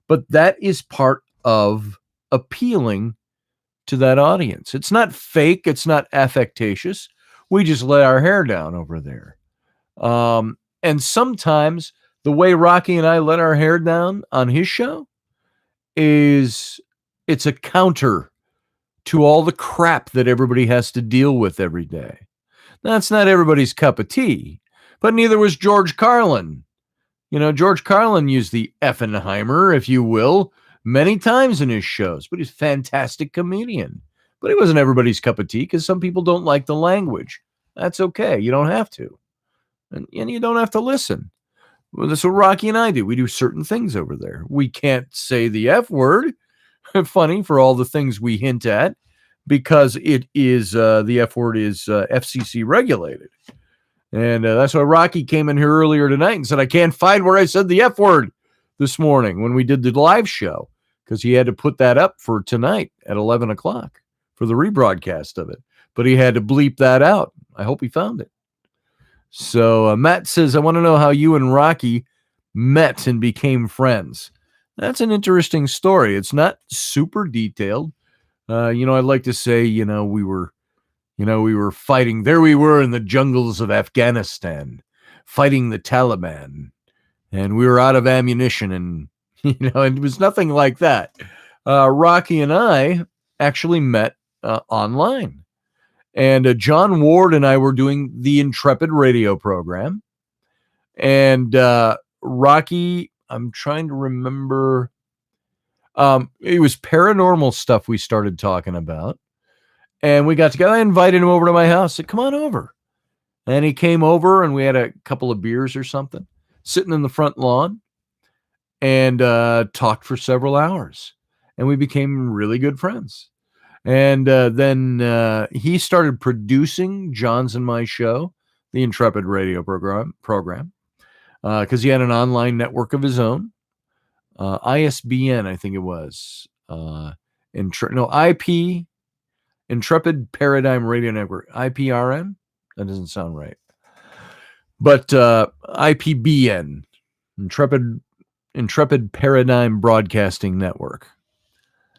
But that is part of appealing to that audience. It's not fake. It's not affectatious. We just let our hair down over there. And sometimes the way Rocky and I let our hair down on his show is it's a counter to all the crap that everybody has to deal with every day. That's not everybody's cup of tea, but neither was George Carlin. George Carlin used the Effenheimer, if you will, many times in his shows, but he's a fantastic comedian. But he wasn't everybody's cup of tea because some people don't like the language. That's okay. You don't have to. And you don't have to listen. Well, that's what Rocky and I do. We do certain things over there. We can't say the F word. Funny for all the things we hint at, because it is the F word is FCC regulated. And that's why Rocky came in here earlier tonight and said, I can't find where I said the F word this morning when we did the live show, because he had to put that up for tonight at 11 o'clock for the rebroadcast of it. But he had to bleep that out. I hope he found it. So Matt says, I want to know how you and Rocky met and became friends. That's an interesting story. It's not super detailed. I'd like to say, we were fighting. There we were in the jungles of Afghanistan, fighting the Taliban, and we were out of ammunition, and it was nothing like that. Rocky and I actually met online, and John Ward and I were doing the Intrepid radio program, and Rocky, I'm trying to remember. It was paranormal stuff we started talking about. And we got together. I invited him over to my house. I said, come on over. And he came over and we had a couple of beers or something, sitting in the front lawn and talked for several hours. And we became really good friends. And then he started producing John's and my show, the Intrepid radio program, because he had an online network of his own, ISBN, I think it was, IP, Intrepid Paradigm Radio Network, IPRN. That doesn't sound right, but IPBN, Intrepid Paradigm Broadcasting Network,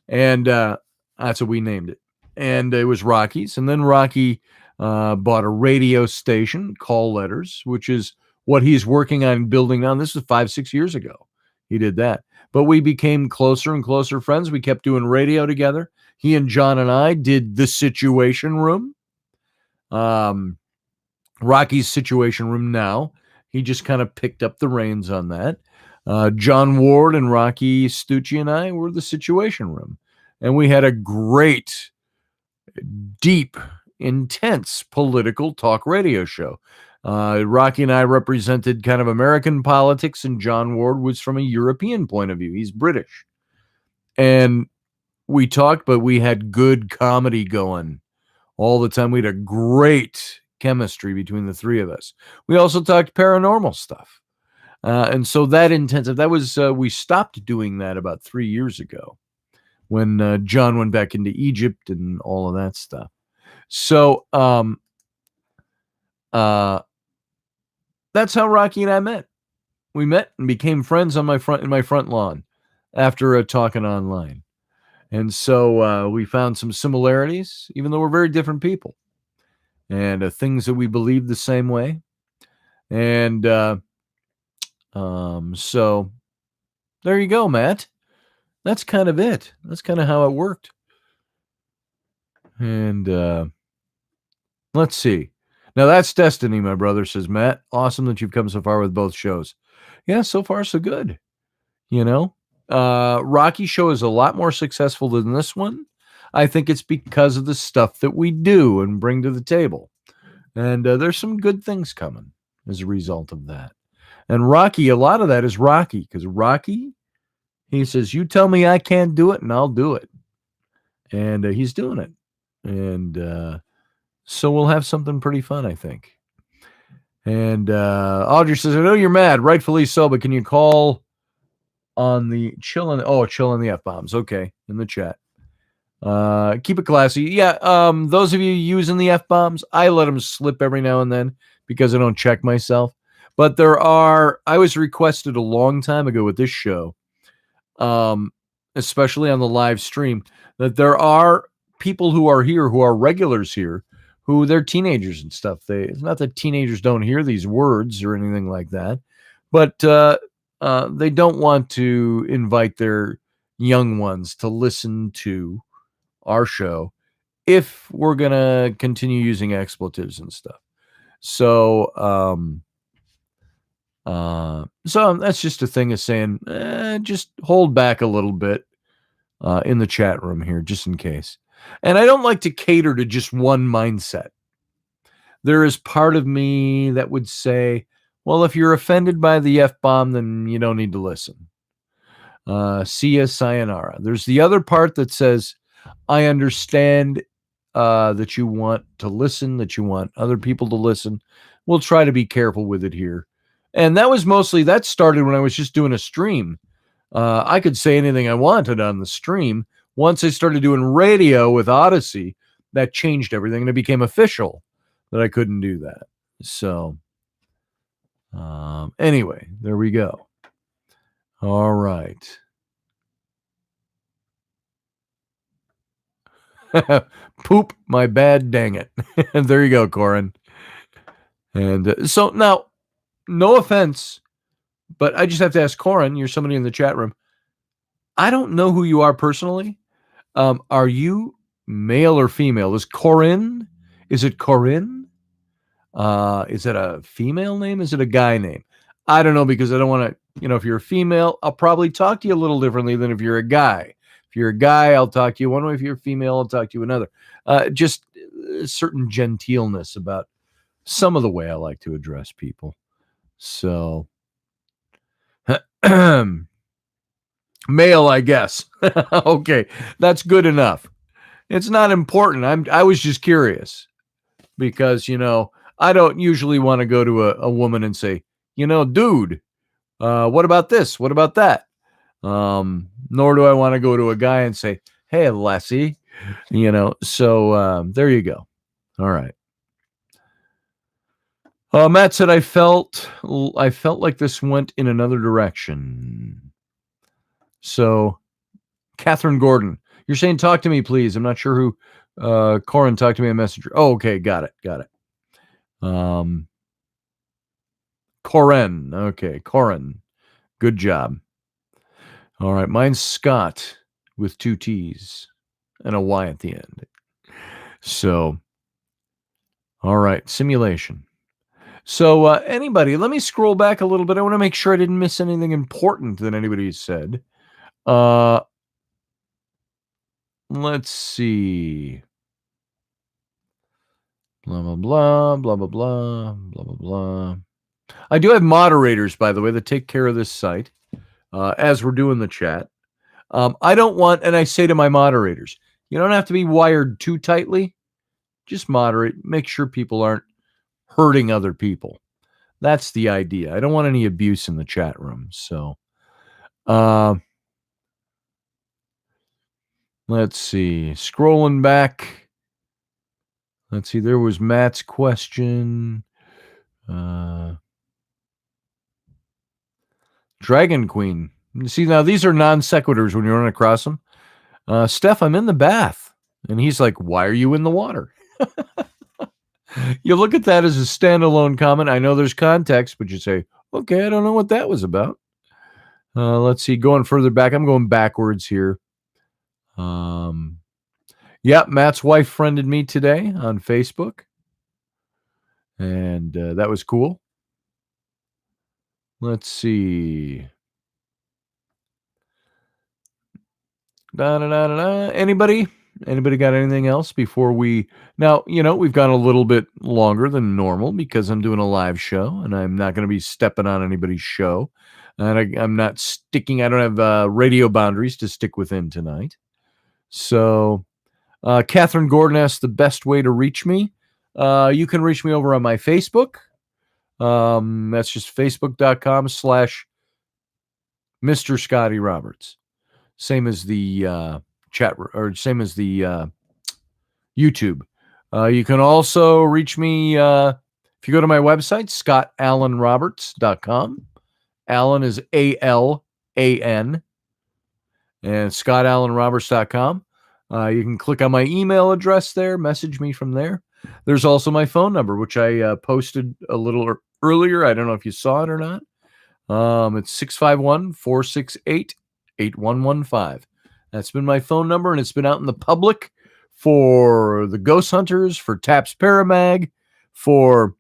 and that's what we named it. And it was Rocky's, and then Rocky bought a radio station, Call Letters, which is what he's working on building now. This was 5-6 years ago. He did that. But we became closer and closer friends. We kept doing radio together. He and John and I did The Situation Room. Rocky's Situation Room now. He just kind of picked up the reins on that. John Ward and Rocky Stucci and I were The Situation Room. And we had a great, deep, intense political talk radio show. Rocky and I represented kind of American politics, and John Ward was from a European point of view. He's British. And we talked, but we had good comedy going all the time. We had a great chemistry between the three of us. We also talked paranormal stuff. And so that intensive, that was, we stopped doing that about 3 years ago when John went back into Egypt and all of that stuff. So, that's how Rocky and I met. We met and became friends in my front lawn after talking online. And so we found some similarities, even though we're very different people, and things that we believe the same way. And so there you go, Matt. That's kind of it. That's kind of how it worked. And let's see. Now that's destiny, my brother, says Matt. Awesome that you've come so far with both shows. Yeah, so far so good. You know, Rocky show is a lot more successful than this one. I think it's because of the stuff that we do and bring to the table. And there's some good things coming as a result of that. And Rocky, a lot of that is Rocky, because Rocky, he says, you tell me I can't do it and I'll do it. And he's doing it. And so we'll have something pretty fun, I think. And Audrey says, I know you're mad, rightfully so, but can you call on the chill on the F-bombs? Okay, in the chat. Keep it classy. Yeah, those of you using the F-bombs, I let them slip every now and then because I don't check myself. But I was requested a long time ago with this show, especially on the live stream, that there are people who are here, who are regulars here, who they're teenagers and stuff. It's not that teenagers don't hear these words or anything like that, but they don't want to invite their young ones to listen to our show if we're going to continue using expletives and stuff. So that's just a thing of saying, just hold back a little bit in the chat room here, just in case. And I don't like to cater to just one mindset. There is part of me that would say, well, if you're offended by the F-bomb, then you don't need to listen. See ya, sayonara. There's the other part that says, I understand that you want to listen, that you want other people to listen. We'll try to be careful with it here. And that started when I was just doing a stream. I could say anything I wanted on the stream. Once I started doing radio with Odyssey, that changed everything, and it became official that I couldn't do that. So anyway, there we go. All right. Poop my bad, dang it. There you go, Corin. And so now, no offense, but I just have to ask Corin, you're somebody in the chat room. I don't know who you are personally. Are you male or female? Is Corin? Is it Corinne? Is it a female name? Is it a guy name? I don't know, because I don't want to if you're a female, I'll probably talk to you a little differently than if you're a guy. If you're a guy, I'll talk to you one way. If you're a female, I'll talk to you another. Just a certain genteelness about some of the way I like to address people. So, male, I guess. Okay, that's good enough. It's not important. I was just curious because, I don't usually want to go to a woman and say, dude, what about this? What about that? Nor do I want to go to a guy and say, hey, lassie, so there you go. All right. Matt said, I felt like this went in another direction. So, Catherine Gordon, you're saying, talk to me, please. I'm not sure who, Corin, talk to me a messenger. Oh, okay. Got it. Corin. Okay. Corin. Good job. All right. Mine's Scott with 2 T's and a Y at the end. So, all right. Simulation. So, anybody, let me scroll back a little bit. I want to make sure I didn't miss anything important that anybody said. Let's see. Blah, blah, blah, blah, blah, blah, blah, blah, blah. I do have moderators, by the way, that take care of this site as we're doing the chat. I don't want, and I say to my moderators, you don't have to be wired too tightly. Just moderate. Make sure people aren't hurting other people. That's the idea. I don't want any abuse in the chat room. So, let's see. Scrolling back. Let's see. There was Matt's question. Dragon Queen. See, now these are non sequiturs when you run across them. Steph, I'm in the bath. And he's like, why are you in the water? You look at that as a standalone comment. I know there's context, but you say, okay, I don't know what that was about. Let's see. Going further back. I'm going backwards here. Yeah, Matt's wife friended me today on Facebook. And that was cool. Let's see. Anybody got anything else before we now, we've gone a little bit longer than normal because I'm doing a live show and I'm not going to be stepping on anybody's show. And I'm not sticking, I don't have radio boundaries to stick within tonight. So, Catherine Gordon asked the best way to reach me. You can reach me over on my Facebook. That's just facebook.com/Mr. Scotty Roberts. Same as the chat, or same as the YouTube. You can also reach me if you go to my website, scottallenroberts.com. Allen is ALAN, and scottallenroberts.com. You can click on my email address there, message me from there. There's also my phone number, which I posted a little earlier. I don't know if you saw it or not. It's 651-468-8115. That's been my phone number, and it's been out in the public for the Ghost Hunters, for TAPS Paramag, for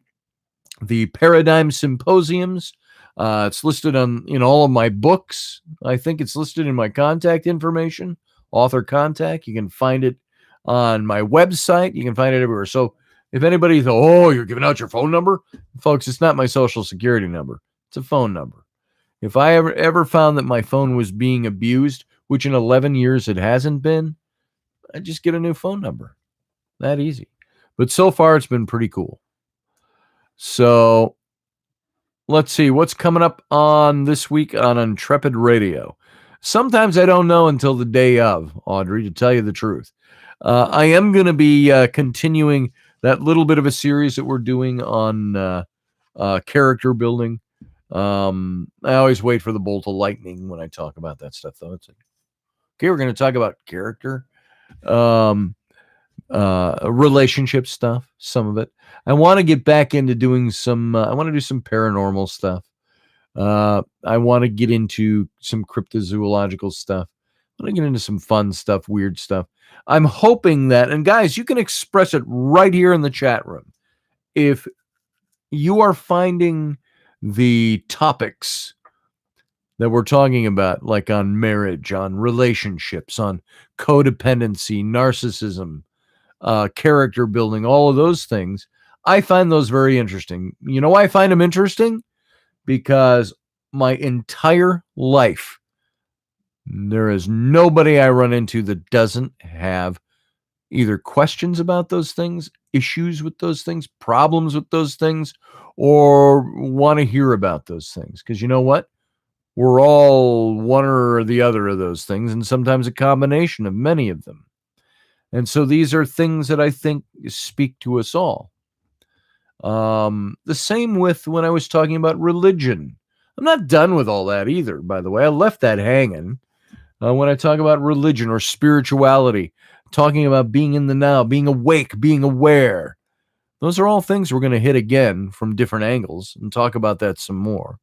the Paradigm Symposiums. It's listed in all of my books. I think it's listed in my contact information, author contact. You can find it on my website. You can find it everywhere. So if anybody thought, oh, you're giving out your phone number, folks, it's not my social security number. It's a phone number. If I ever found that my phone was being abused, which in 11 years it hasn't been, I just get a new phone number. That easy. But so far, it's been pretty cool. So let's see what's coming up on this week on Intrepid Radio. Sometimes I don't know until the day of, Audrey, to tell you the truth. I am going to be continuing that little bit of a series that we're doing on character building. I always wait for the bolt of lightning when I talk about that stuff, though. It's like, okay, we're going to talk about character, relationship stuff, some of it. I want to get back into doing some, I want to do some paranormal stuff. I want to get into some cryptozoological stuff. I want to get into some fun stuff, weird stuff. I'm hoping that, and guys, you can express it right here in the chat room. If you are finding the topics that we're talking about, like on marriage, on relationships, on codependency, narcissism, character building, all of those things, I find those very interesting. You know why I find them interesting? Because my entire life, there is nobody I run into that doesn't have either questions about those things, issues with those things, problems with those things, or want to hear about those things. Because you know what? We're all one or the other of those things, and sometimes a combination of many of them. And so these are things that I think speak to us all. The same with when I was talking about religion. I'm not done with all that either, by the way. I left that hanging. When I talk about religion or spirituality, talking about being in the now, being awake, being aware, those are all things we're going to hit again from different angles and talk about that some more.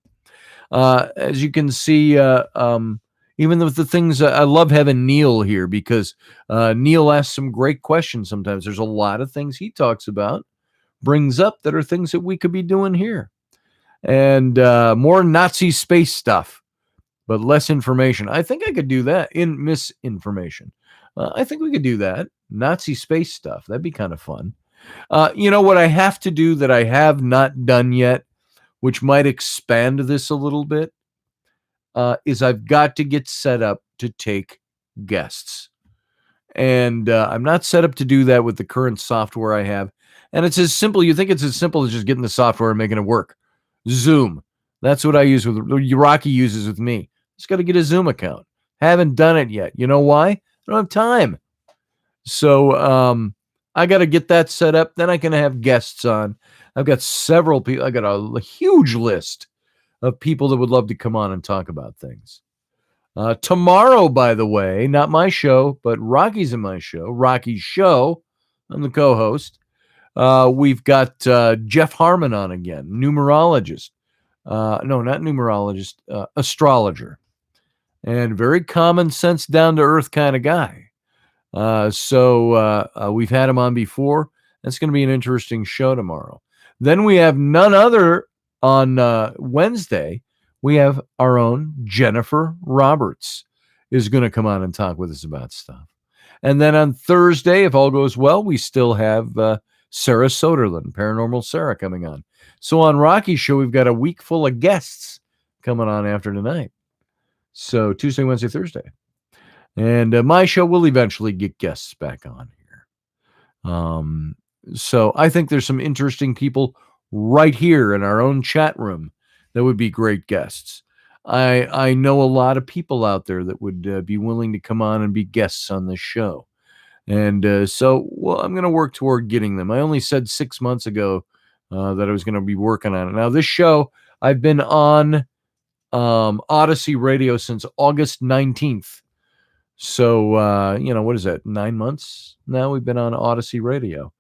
As you can see, even with the things, I love having Neil here because Neil asks some great questions sometimes. There's a lot of things he talks about, brings up that are things that we could be doing here. And more Nazi space stuff, but less information. I think I could do that in misinformation. I think we could do that. Nazi space stuff. That'd be kind of fun. You know what I have to do that I have not done yet, which might expand this a little bit, is I've got to get set up to take guests. And I'm not set up to do that with the current software I have. And it's as simple, you think it's as simple as just getting the software and making it work. Zoom. That's what I use with, Rocky uses with me. Just got to get a Zoom account. Haven't done it yet. You know why? I don't have time. So I got to get that set up. Then I can have guests on. I've got several people. I got a huge list of people that would love to come on and talk about things. Tomorrow, by the way, not my show, but Rocky's in my show. Rocky's show. I'm the co-host. We've got Jeff Harmon on again, numerologist. No, not numerologist, astrologer. And very common sense, down to earth kind of guy. So we've had him on before. That's going to be an interesting show tomorrow. Then we have none other on Wednesday. We have our own Jennifer Roberts is going to come on and talk with us about stuff. And then on Thursday, if all goes well, we still have Sarah Soderlund, Paranormal Sarah, coming on. So on Rocky's show, we've got a week full of guests coming on after tonight. So Tuesday, Wednesday, Thursday. And my show will eventually get guests back on here. So I think there's some interesting people right here in our own chat room that would be great guests. I know a lot of people out there that would be willing to come on and be guests on this show. And so I'm going to work toward getting them. I only said 6 months ago that I was going to be working on it. Now, this show, I've been on Odyssey Radio since August 19th. So, what is that, 9 months now we've been on Odyssey Radio.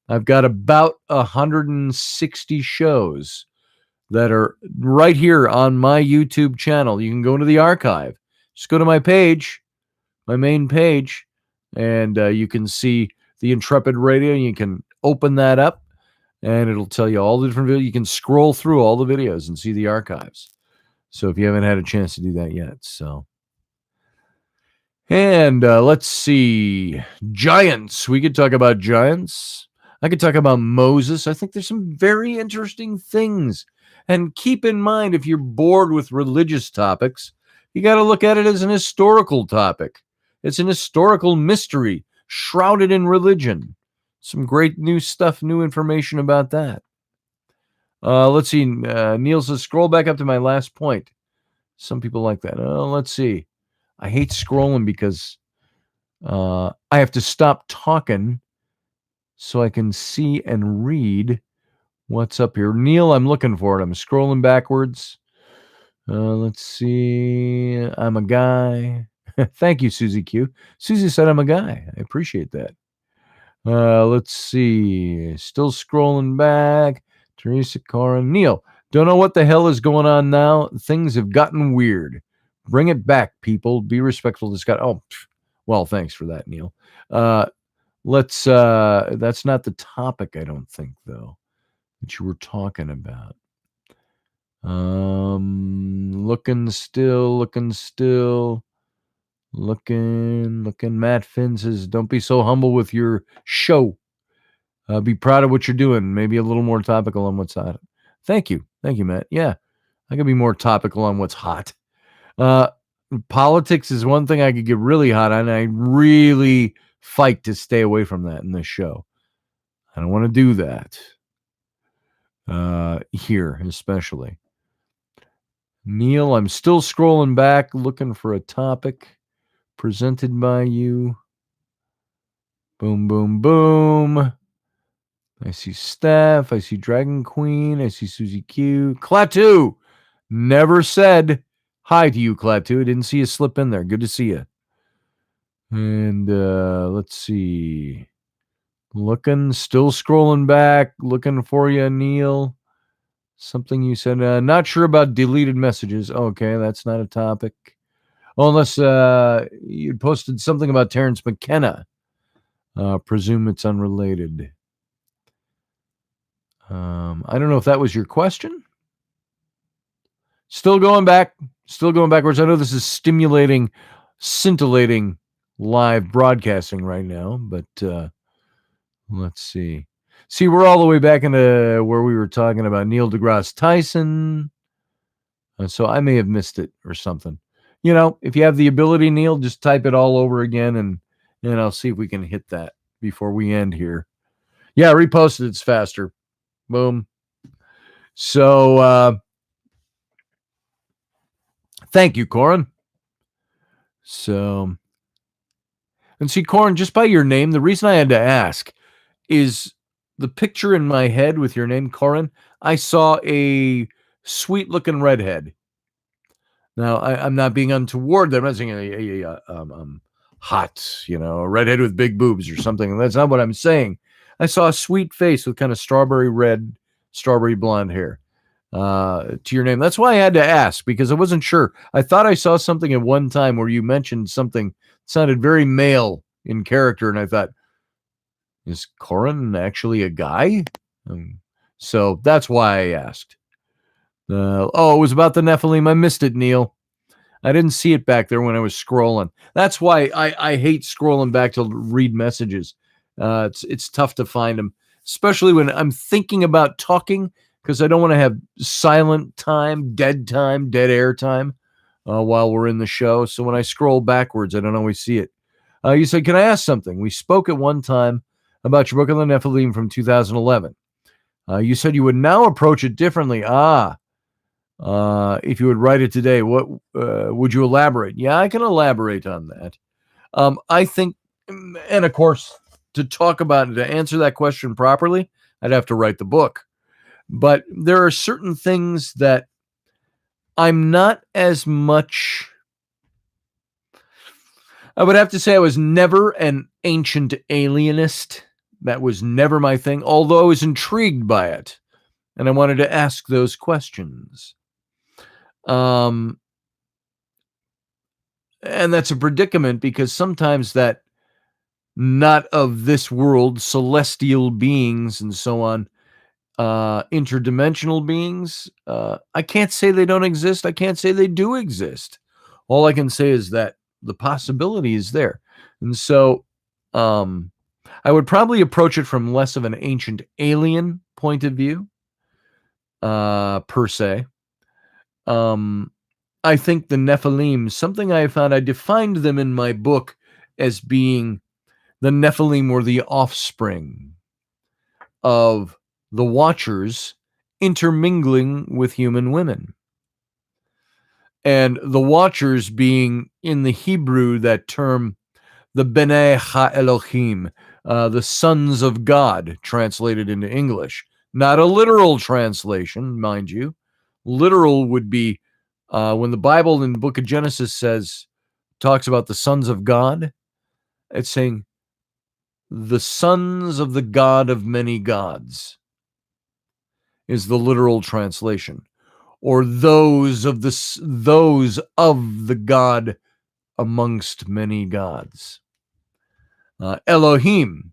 I've got about 160 shows that are right here on my YouTube channel. You can go into the archive. Just go to my page, my main page, and you can see the Intrepid Radio. You can open that up, and it'll tell you all the different videos. You can scroll through all the videos and see the archives. So if you haven't had a chance to do that yet, so. And let's see. Giants. We could talk about giants. I could talk about Moses. I think there's some very interesting things. And keep in mind, if you're bored with religious topics, you got to look at it as an historical topic. It's an historical mystery shrouded in religion. Some great new stuff, new information about that. Let's see. Neil says, scroll back up to my last point. Some people like that. Let's see. I hate scrolling because I have to stop talking so I can see and read what's up here. Neil, I'm looking for it. I'm scrolling backwards. Let's see. I'm a guy. Thank you, Susie Q. Susie said I'm a guy. I appreciate that. Let's see. Still scrolling back. Teresa Corin. Neil, don't know what the hell is going on now. Things have gotten weird. Bring it back, people. Be respectful to Scott. Oh, well, thanks for that, Neil. That's not the topic, I don't think, though, that you were talking about. Looking still. Matt Finn says, don't be so humble with your show. Be proud of what you're doing. Maybe a little more topical on what's hot. Thank you, Matt. Yeah, I can be more topical on what's hot. Politics is one thing I could get really hot on. I really fight to stay away from that in this show. I don't want to do that here, especially. Neil, I'm still scrolling back looking for a topic presented by you. Boom, boom, boom. I see Steph. I see Dragon Queen. I see Susie Q. Klaatu never said hi to you, Klaatu. Didn't see you slip in there. Good to see you. And let's see. Still scrolling back, looking for you, Neil. Something you said, not sure about deleted messages. Okay, that's not a topic. Oh, unless you posted something about Terrence McKenna. Presume it's unrelated. I don't know if that was your question. Still going backwards. I know this is scintillating live broadcasting right now, but let's see. See, we're all the way back into where we were talking about Neil deGrasse Tyson. So I may have missed it or something. You know, if you have the ability, Neil, just type it all over again, and I'll see if we can hit that before we end here. Yeah, reposted. It's faster. Boom. So thank you, Corin. So, and see, Corin, just by your name, the reason I had to ask is the picture in my head with your name, Corin. I saw a sweet-looking redhead. Now, I'm not being untoward. I'm not saying a hot, a redhead with big boobs or something. That's not what I'm saying. I saw a sweet face with kind of strawberry red, strawberry blonde hair to your name. That's why I had to ask, because I wasn't sure. I thought I saw something at one time where you mentioned something that sounded very male in character, and I thought, is Corin actually a guy? So that's why I asked. It was about the Nephilim. I missed it, Neil. I didn't see it back there when I was scrolling. That's why I hate scrolling back to read messages. It's tough to find them, especially when I'm thinking about talking, because I don't want to have silent time, dead air time while we're in the show. So when I scroll backwards, I don't always see it. You said, can I ask something? We spoke at one time about your book on the Nephilim from 2011. You said you would now approach it differently. If you would write it today, what would you elaborate? Yeah, I can elaborate on that. I think, and of course, to answer that question properly, I'd have to write the book. But there are certain things that I'm not as much. I would have to say I was never an ancient alienist. That was never my thing, although I was intrigued by it. And I wanted to ask those questions. And that's a predicament, because sometimes that not of this world, celestial beings and so on, interdimensional beings, I can't say they don't exist. I can't say they do exist. All I can say is that the possibility is there. And so I would probably approach it from less of an ancient alien point of view, per se. I think the Nephilim, something I found, I defined them in my book as being the Nephilim were the offspring of the Watchers intermingling with human women. And the Watchers being, in the Hebrew, that term, the B'nai Ha-Elohim, the sons of God, translated into English. Not a literal translation, mind you. Literal would be when the Bible in the book of Genesis talks about the sons of God, it's saying the sons of the God of many gods is the literal translation, or those of the God amongst many gods. Elohim,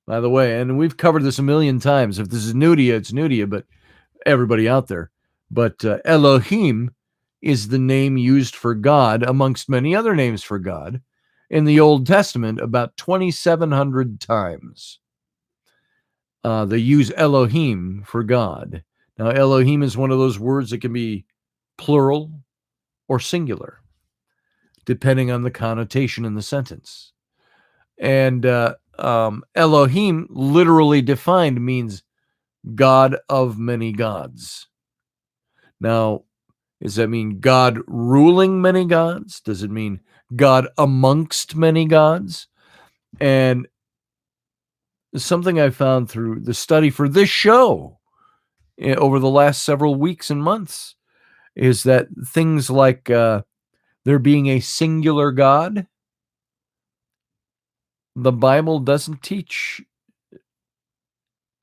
by the way, and we've covered this a million times. If this is new to you, it's new to you, but everybody out there, But Elohim is the name used for God amongst many other names for God in the Old Testament about 2,700 times. They use Elohim for God. Now, Elohim is one of those words that can be plural or singular, depending on the connotation in the sentence. And Elohim, literally defined, means God of many gods. Now, does that mean God ruling many gods? Does it mean God amongst many gods? And something I found through the study for this show over the last several weeks and months is that things like there being a singular God, the Bible doesn't teach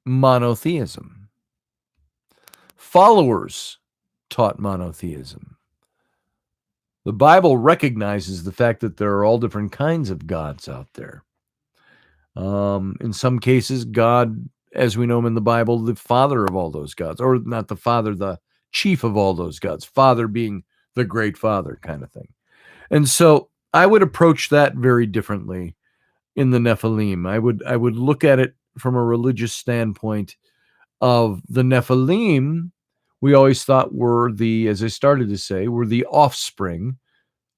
monotheism. Followers taught monotheism. The Bible recognizes the fact that there are all different kinds of gods out there. In some cases, God, as we know him in the Bible, the father of all those gods, or not the father, the chief of all those gods, father being the great father kind of thing. And so I would approach that very differently in the Nephilim. I would look at it from a religious standpoint of the Nephilim. We always thought were as I started to say, were the offspring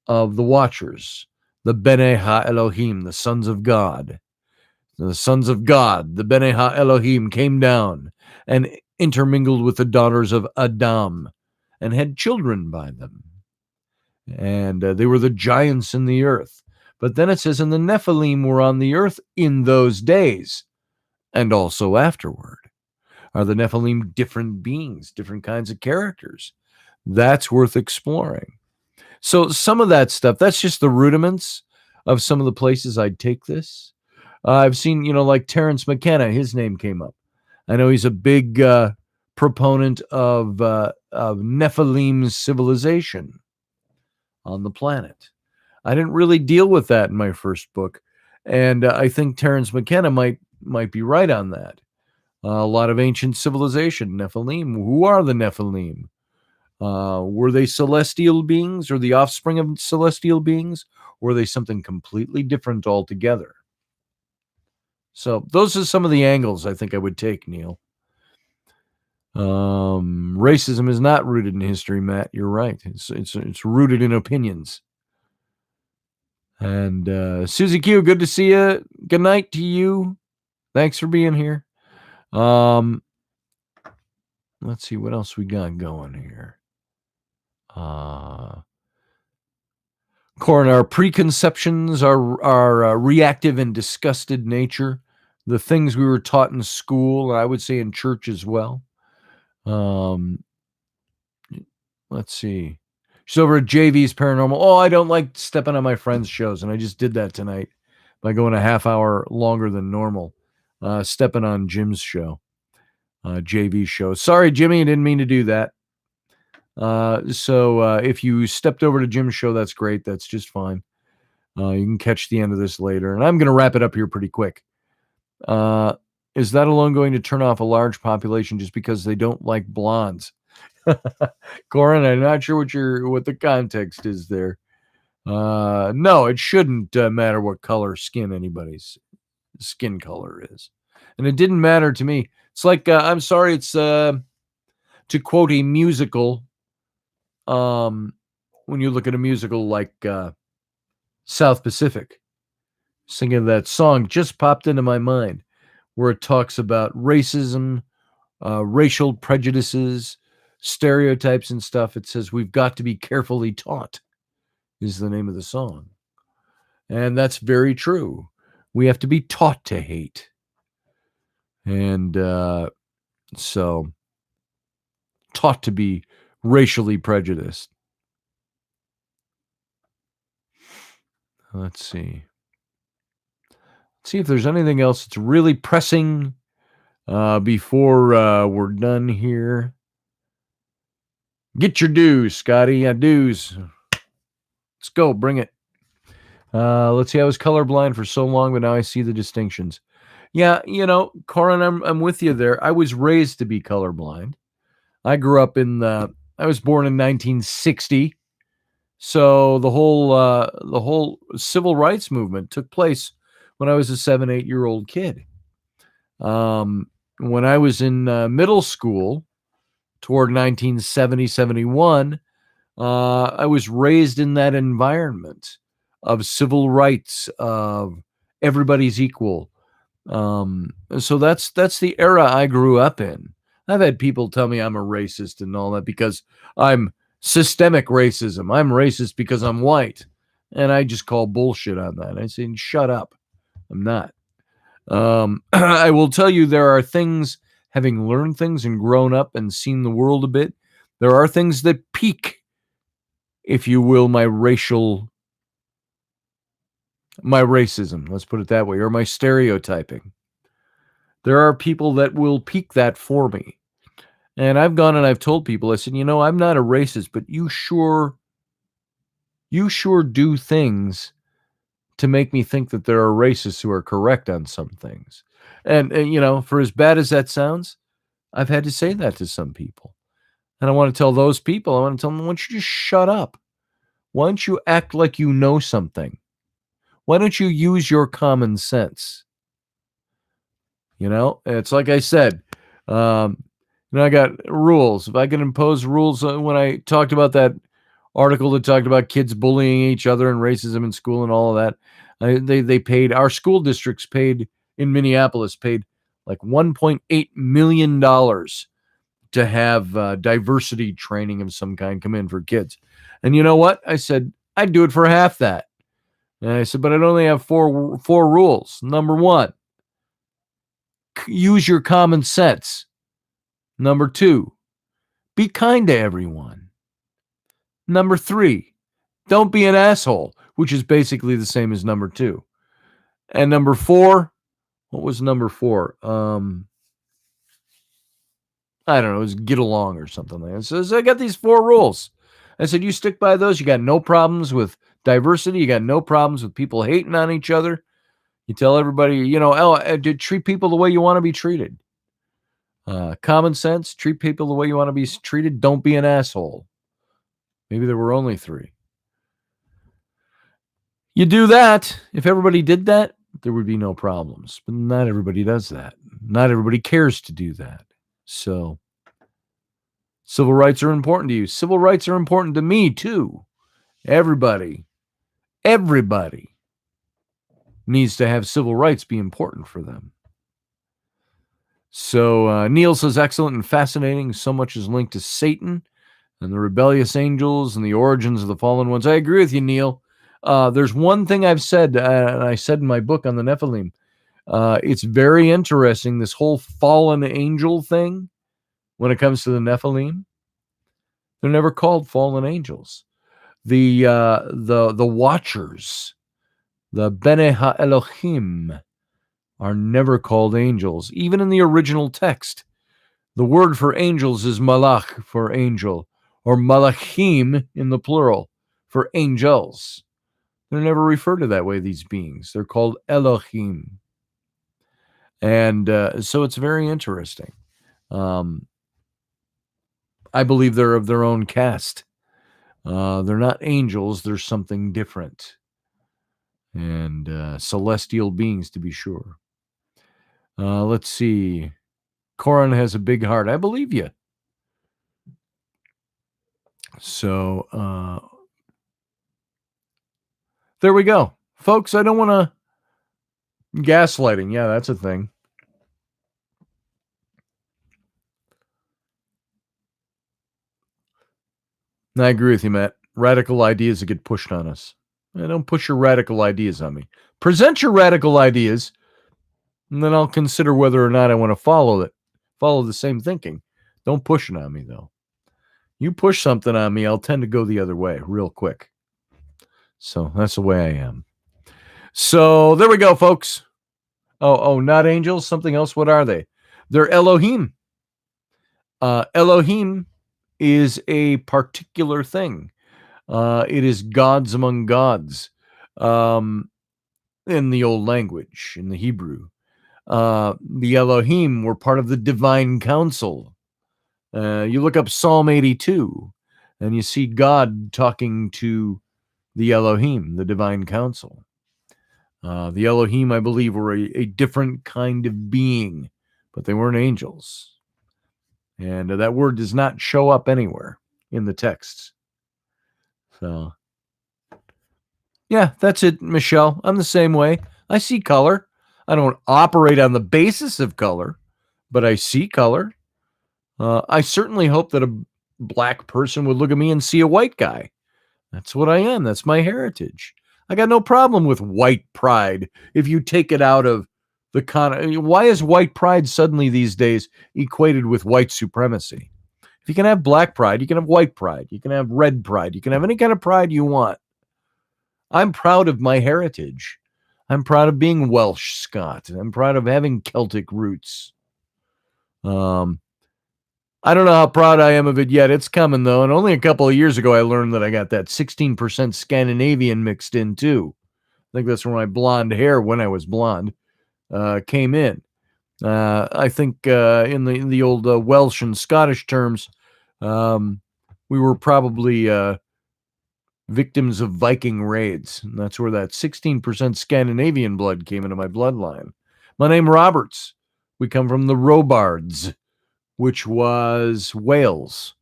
of the Watchers, the Bene Ha-Elohim, the sons of God. The sons of God, the Bene Ha-Elohim, came down and intermingled with the daughters of Adam and had children by them. And they were the giants in the earth. But then it says, and the Nephilim were on the earth in those days and also afterward. Are the Nephilim different beings, different kinds of characters? That's worth exploring. So some of that stuff, that's just the rudiments of some of the places I'd take this. I've seen, like Terence McKenna, his name came up. I know he's a big proponent of Nephilim civilization on the planet. I didn't really deal with that in my first book, and I think Terence McKenna might be right on that. A lot of ancient civilization, Nephilim. Who are the Nephilim? Were they celestial beings or the offspring of celestial beings? Or were they something completely different altogether? So those are some of the angles I think I would take, Neil. Racism is not rooted in history, Matt. You're right. It's rooted in opinions. And Susie Q, good to see you. Good night to you. Thanks for being here. Let's see what else we got going here. Corin, our preconceptions are reactive and disgusted nature. The things we were taught in school, and I would say in church as well. Let's see. She's over at JV's Paranormal. Oh, I don't like stepping on my friends' shows, and I just did that tonight by going a half hour longer than normal. Stepping on Jim's show, JV's show. Sorry, Jimmy, I didn't mean to do that. So if you stepped over to Jim's show, that's great. That's just fine. You can catch the end of this later. And I'm going to wrap it up here pretty quick. Is that alone going to turn off a large population just because they don't like blondes? Corin, I'm not sure what the context is there. No, it shouldn't matter what color skin anybody's skin color is. And it didn't matter to me. It's like, I'm sorry, it's to quote a musical, when you look at a musical like South Pacific, singing that song just popped into my mind where it talks about racism, racial prejudices, stereotypes and stuff. It says, we've got to be carefully taught is the name of the song. And that's very true. We have to be taught to hate. And so taught to be racially prejudiced. Let's see. Let's see if there's anything else that's really pressing before we're done here. Get your dues, Scotty. Yeah, dues. Let's go. Bring it. Let's see. I was colorblind for so long, but now I see the distinctions. Yeah, Corin, I'm with you there. I was raised to be colorblind. I grew up in the I was born in 1960. So the whole civil rights movement took place when I was a 7, 8-year-old kid. When I was in middle school toward 1970, 71, I was raised in that environment of civil rights, of everybody's equal. So that's the era I grew up in. I've had people tell me I'm a racist and all that because I'm systemic racism. I'm racist because I'm white. And I just call bullshit on that. I say, shut up. I'm not. I will tell you there are things, having learned things and grown up and seen the world a bit, there are things that pique, if you will, my racism, let's put it that way, or my stereotyping. There are people that will pique that for me. And I've gone and I've told people, I said, I'm not a racist, but you sure do things to make me think that there are racists who are correct on some things. And for as bad as that sounds, I've had to say that to some people. And I want to tell those people, I want to tell them, why don't you just shut up? Why don't you act like you know something? Why don't you use your common sense? It's like I said, I got rules. If I can impose rules, when I talked about that article that talked about kids bullying each other and racism in school and all of that, they paid, our school districts paid in Minneapolis, paid like $1.8 million to have diversity training of some kind come in for kids. And you know what? I said, I'd do it for half that. And I said, but I'd only have four rules. Number one, use your common sense. Number two, be kind to everyone. Number three, don't be an asshole, which is basically the same as number two. And number four, what was number four? I don't know, it was get along or something like that. So I got these four rules. I said, you stick by those, you got no problems with diversity, you got no problems with people hating on each other. You tell everybody, treat people the way you want to be treated. Common sense, treat people the way you want to be treated. Don't be an asshole. Maybe there were only three. You do that. If everybody did that, there would be no problems. But not everybody does that. Not everybody cares to do that. So, civil rights are important to you. Civil rights are important to me, too. Everybody needs to have civil rights be important for them. So, Neil says, excellent and fascinating. So much is linked to Satan and the rebellious angels and the origins of the fallen ones. I agree with you, Neil. There's one thing I've said, and I said in my book on the Nephilim. It's very interesting, this whole fallen angel thing when it comes to the Nephilim. They're never called fallen angels. The watchers, the Bene Ha-Elohim, are never called angels. Even in the original text, the word for angels is malach, for angel, or malachim in the plural, for angels. They're never referred to that way, these beings. They're called Elohim. And so it's very interesting. I believe they're of their own caste. They're not angels. They're something different. And celestial beings, to be sure. Let's see. Corin has a big heart. I believe you. So there we go. Folks, I don't want to... Gaslighting. Yeah, that's a thing. I agree with you, Matt. Radical ideas that get pushed on us. Don't push your radical ideas on me. Present your radical ideas, and then I'll consider whether or not I want to follow the same thinking. Don't push it on me, though. You push something on me, I'll tend to go the other way real quick. So that's the way I am. So there we go, folks. Oh, not angels, something else. What are they? They're Elohim. Elohim is a particular thing. It is gods among gods in the old language, in the Hebrew. The Elohim were part of the divine council. You look up Psalm 82, and you see God talking to the Elohim, the divine council. The Elohim, I believe, were a different kind of being, but they weren't angels. And that word does not show up anywhere in the texts. So, yeah, that's it, Michelle. I'm the same way. I see color. I don't operate on the basis of color, but I see color. I certainly hope that a black person would look at me and see a white guy. That's what I am. That's my heritage. I got no problem with white pride if you take it out of the why is white pride suddenly these days equated with white supremacy? If you can have black pride, you can have white pride, you can have red pride, you can have any kind of pride you want. I'm proud of my heritage. I'm proud of being Welsh Scot. I'm proud of having Celtic roots. I don't know how proud I am of it yet. It's coming, though. And only a couple of years ago, I learned that I got that 16% Scandinavian mixed in, too. I think that's where my blonde hair, when I was blonde, came in. I think in the old Welsh and Scottish terms, we were probably victims of Viking raids. And that's where that 16% Scandinavian blood came into my bloodline. My name Roberts. We come from the Robards, which was Wales.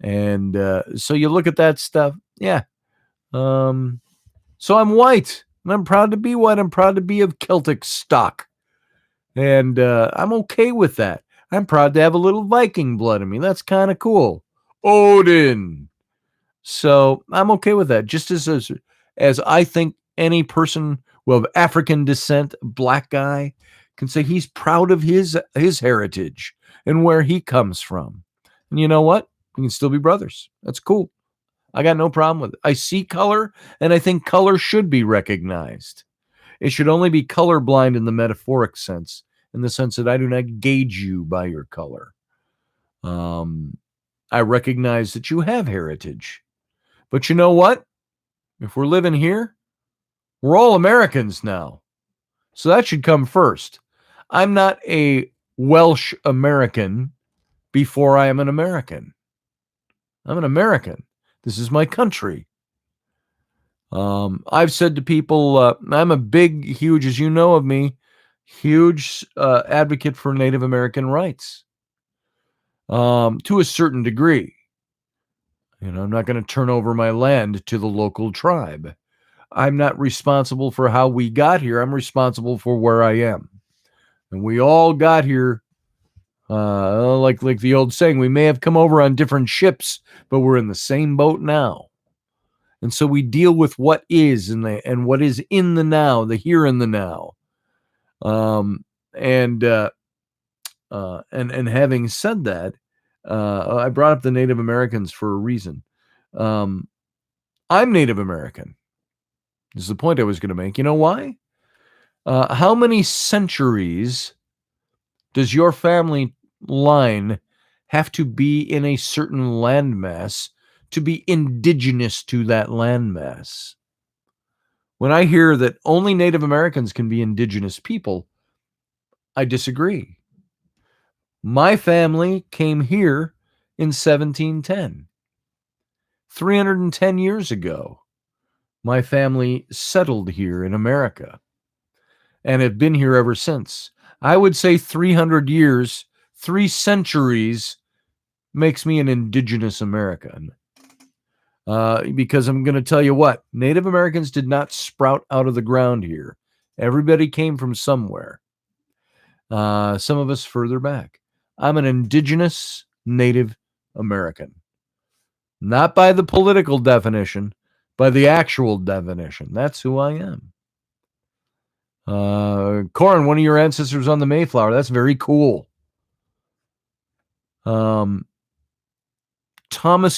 And so you look at that stuff. Yeah. So I'm white, and I'm proud to be white. I'm proud to be of Celtic stock. And I'm okay with that. I'm proud to have a little Viking blood in me. That's kind of cool. Odin. So I'm okay with that. Just as I think any person of African descent, black guy, can say he's proud of his heritage and where he comes from. And you know what? We can still be brothers. That's cool. I got no problem with it. I see color, and I think color should be recognized. It should only be colorblind in the metaphoric sense, in the sense that I do not gauge you by your color. I recognize that you have heritage. But you know what? If we're living here, we're all Americans now. So that should come first. I'm not a Welsh American before I am an American. I'm an American. This is my country. I've said to people, I'm a big, huge, as you know of me, huge advocate for Native American rights to a certain degree. You know, I'm not going to turn over my land to the local tribe. I'm not responsible for how we got here. I'm responsible for where I am. And we all got here, like the old saying, we may have come over on different ships, but we're in the same boat now. And so we deal with what is and what is in the now, the here and the now. And having said that, I brought up the Native Americans for a reason. I'm Native American. This is the point I was going to make. You know why? How many centuries does your family line have to be in a certain landmass to be indigenous to that landmass? When I hear that only Native Americans can be indigenous people, I disagree. My family came here in 1710. 310 years ago, my family settled here in America and have been here ever since. I would say 300 years, 3 centuries makes me an indigenous American. Because I'm going to tell you what, Native Americans did not sprout out of the ground here. Everybody came from somewhere. Some of us further back. I'm an indigenous Native American. Not by the political definition, by the actual definition. That's who I am. Corin, one of your ancestors on the Mayflower. That's very cool. Thomas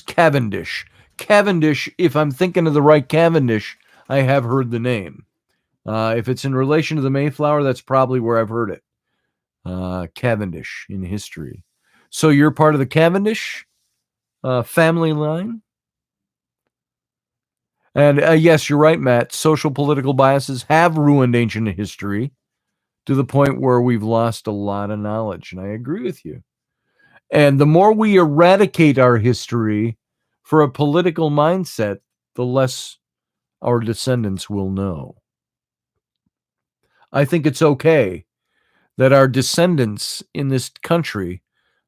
Cavendish. Cavendish, if I'm thinking of the right Cavendish, I have heard the name. If it's in relation to the Mayflower, that's probably where I've heard it. Cavendish in history. So you're part of the Cavendish family line? And yes, you're right, Matt. Social political biases have ruined ancient history to the point where we've lost a lot of knowledge. And I agree with you. And the more we eradicate our history for a political mindset, the less our descendants will know. I think it's okay that our descendants in this country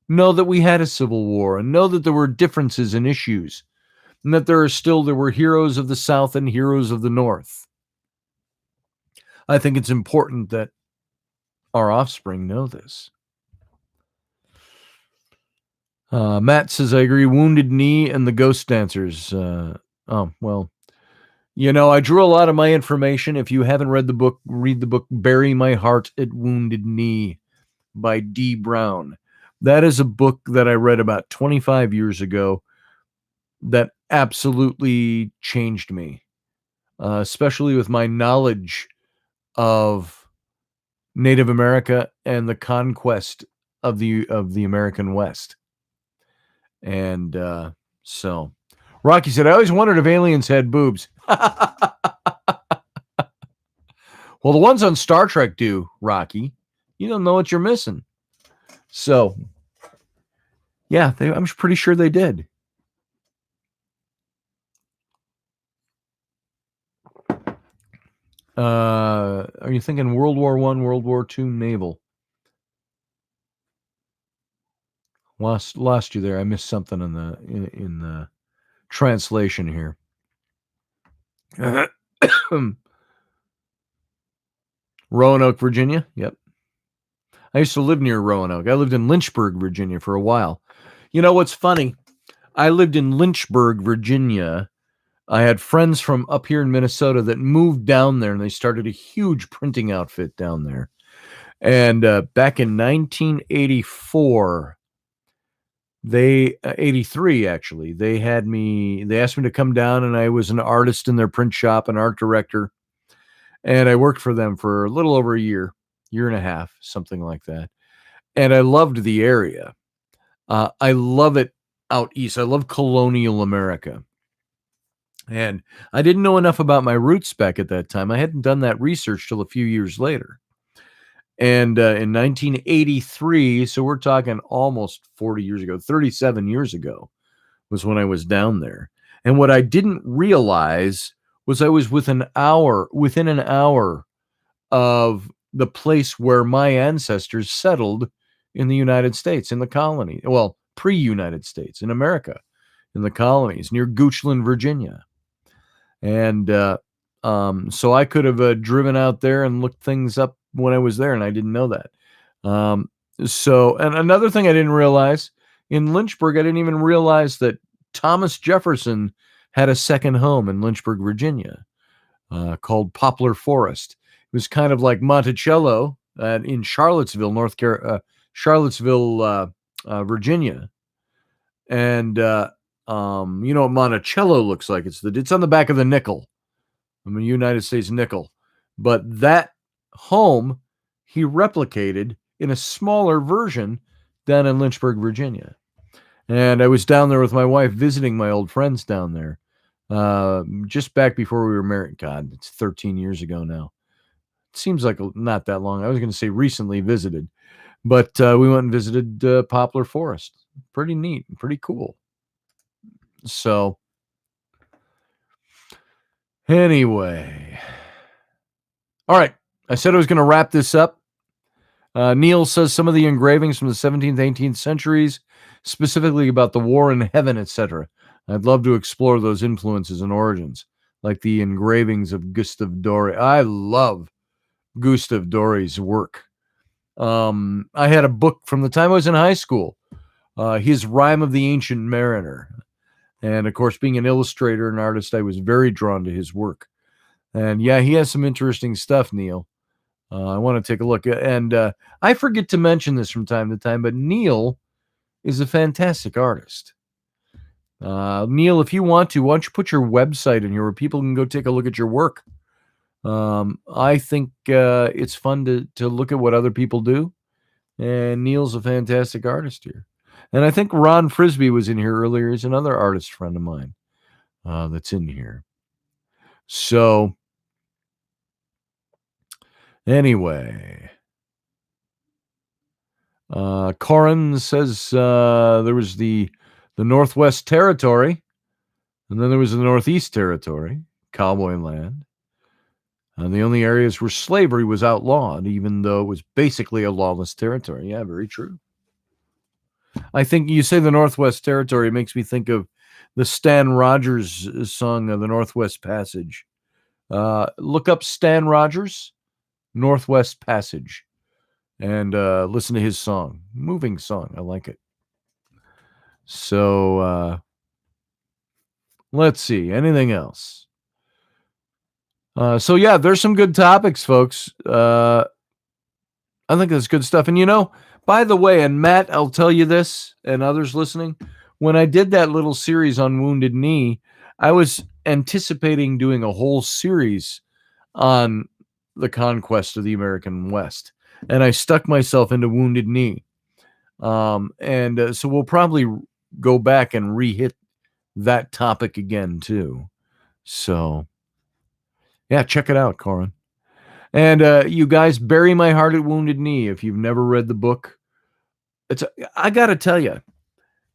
know that we had a civil war and know that there were differences and issues and that there were heroes of the South and heroes of the North. I think it's important that our offspring know this. Matt says, I agree. Wounded Knee and the Ghost Dancers. Well, I drew a lot of my information. If you haven't read the book, read the book Bury My Heart at Wounded Knee by D. Brown. That is a book that I read about 25 years ago that absolutely changed me, especially with my knowledge of Native America and the conquest of the American West. And so Rocky said, I always wondered if aliens had boobs. Well, the ones on Star Trek do, Rocky. You don't know what you're missing. So, yeah, I'm pretty sure they did. Are you thinking World War I, World War II naval? Lost you there. I missed something in the translation here. Roanoke, Virginia. Yep. I used to live near Roanoke. I lived in Lynchburg, Virginia for a while. You know what's funny? I lived in Lynchburg, Virginia. I had friends from up here in Minnesota that moved down there, and they started a huge printing outfit down there. And back in 1984, 83 actually, they asked me to come down, and I was an artist in their print shop, an art director. And I worked for them for a little over a year and a half, something like that. And I loved the area. I love it out east. I love colonial America. And I didn't know enough about my roots back at that time. I hadn't done that research till a few years later. And in 1983, so we're talking almost 40 years ago, 37 years ago, was when I was down there. And what I didn't realize was I was within an hour of the place where my ancestors settled in the United States, in the colony. Well, pre-United States, in America, in the colonies, near Goochland, Virginia. And so I could have driven out there and looked things up when I was there, and I didn't know that. And another thing I didn't realize, in Lynchburg, I didn't even realize that Thomas Jefferson had a second home in Lynchburg, Virginia, called Poplar Forest. It was kind of like Monticello in Charlottesville, Virginia. And you know what Monticello looks like? It's on the back of the nickel. I'm a United States nickel. But that home he replicated in a smaller version down in Lynchburg, Virginia. And I was down there with my wife visiting my old friends down there just back before we were married. God, it's 13 years ago now. It seems like not that long. I was going to say recently visited, but we went and visited Poplar Forest. Pretty neat, pretty cool. So anyway, all right. I said I was going to wrap this up. Neil says some of the engravings from the 17th, 18th centuries, specifically about the war in heaven, etc. I'd love to explore those influences and origins, like the engravings of Gustave Doré. I love Gustave Doré's work. I had a book from the time I was in high school, his Rime of the Ancient Mariner. And of course, being an illustrator and artist, I was very drawn to his work. And yeah, he has some interesting stuff, Neil. I want to take a look. And I forget to mention this from time to time, but Neil is a fantastic artist. Neil, if you want to, why don't you put your website in here where people can go take a look at your work? I think it's fun to look at what other people do. And Neil's a fantastic artist here. And I think Ron Frisbee was in here earlier. He's another artist friend of mine that's in here. So anyway, Corin says there was the Northwest Territory, and then there was the Northeast Territory, cowboy land. And the only areas where slavery was outlawed, even though it was basically a lawless territory. Yeah, very true. I think you say the Northwest Territory, it makes me think of the Stan Rogers song, The Northwest Passage. Look up Stan Rogers, Northwest Passage, and listen to his song. Moving song. I like it. So let's see. Anything else? So yeah, there's some good topics, folks. I think that's good stuff. And by the way, and Matt, I'll tell you this, and others listening, when I did that little series on Wounded Knee, I was anticipating doing a whole series on the conquest of the American West, and I stuck myself into Wounded Knee. And so we'll probably go back and re-hit that topic again too. So yeah, check it out, Corin. And you guys, Bury My Heart at Wounded Knee. If you've never read the book, I got to tell you,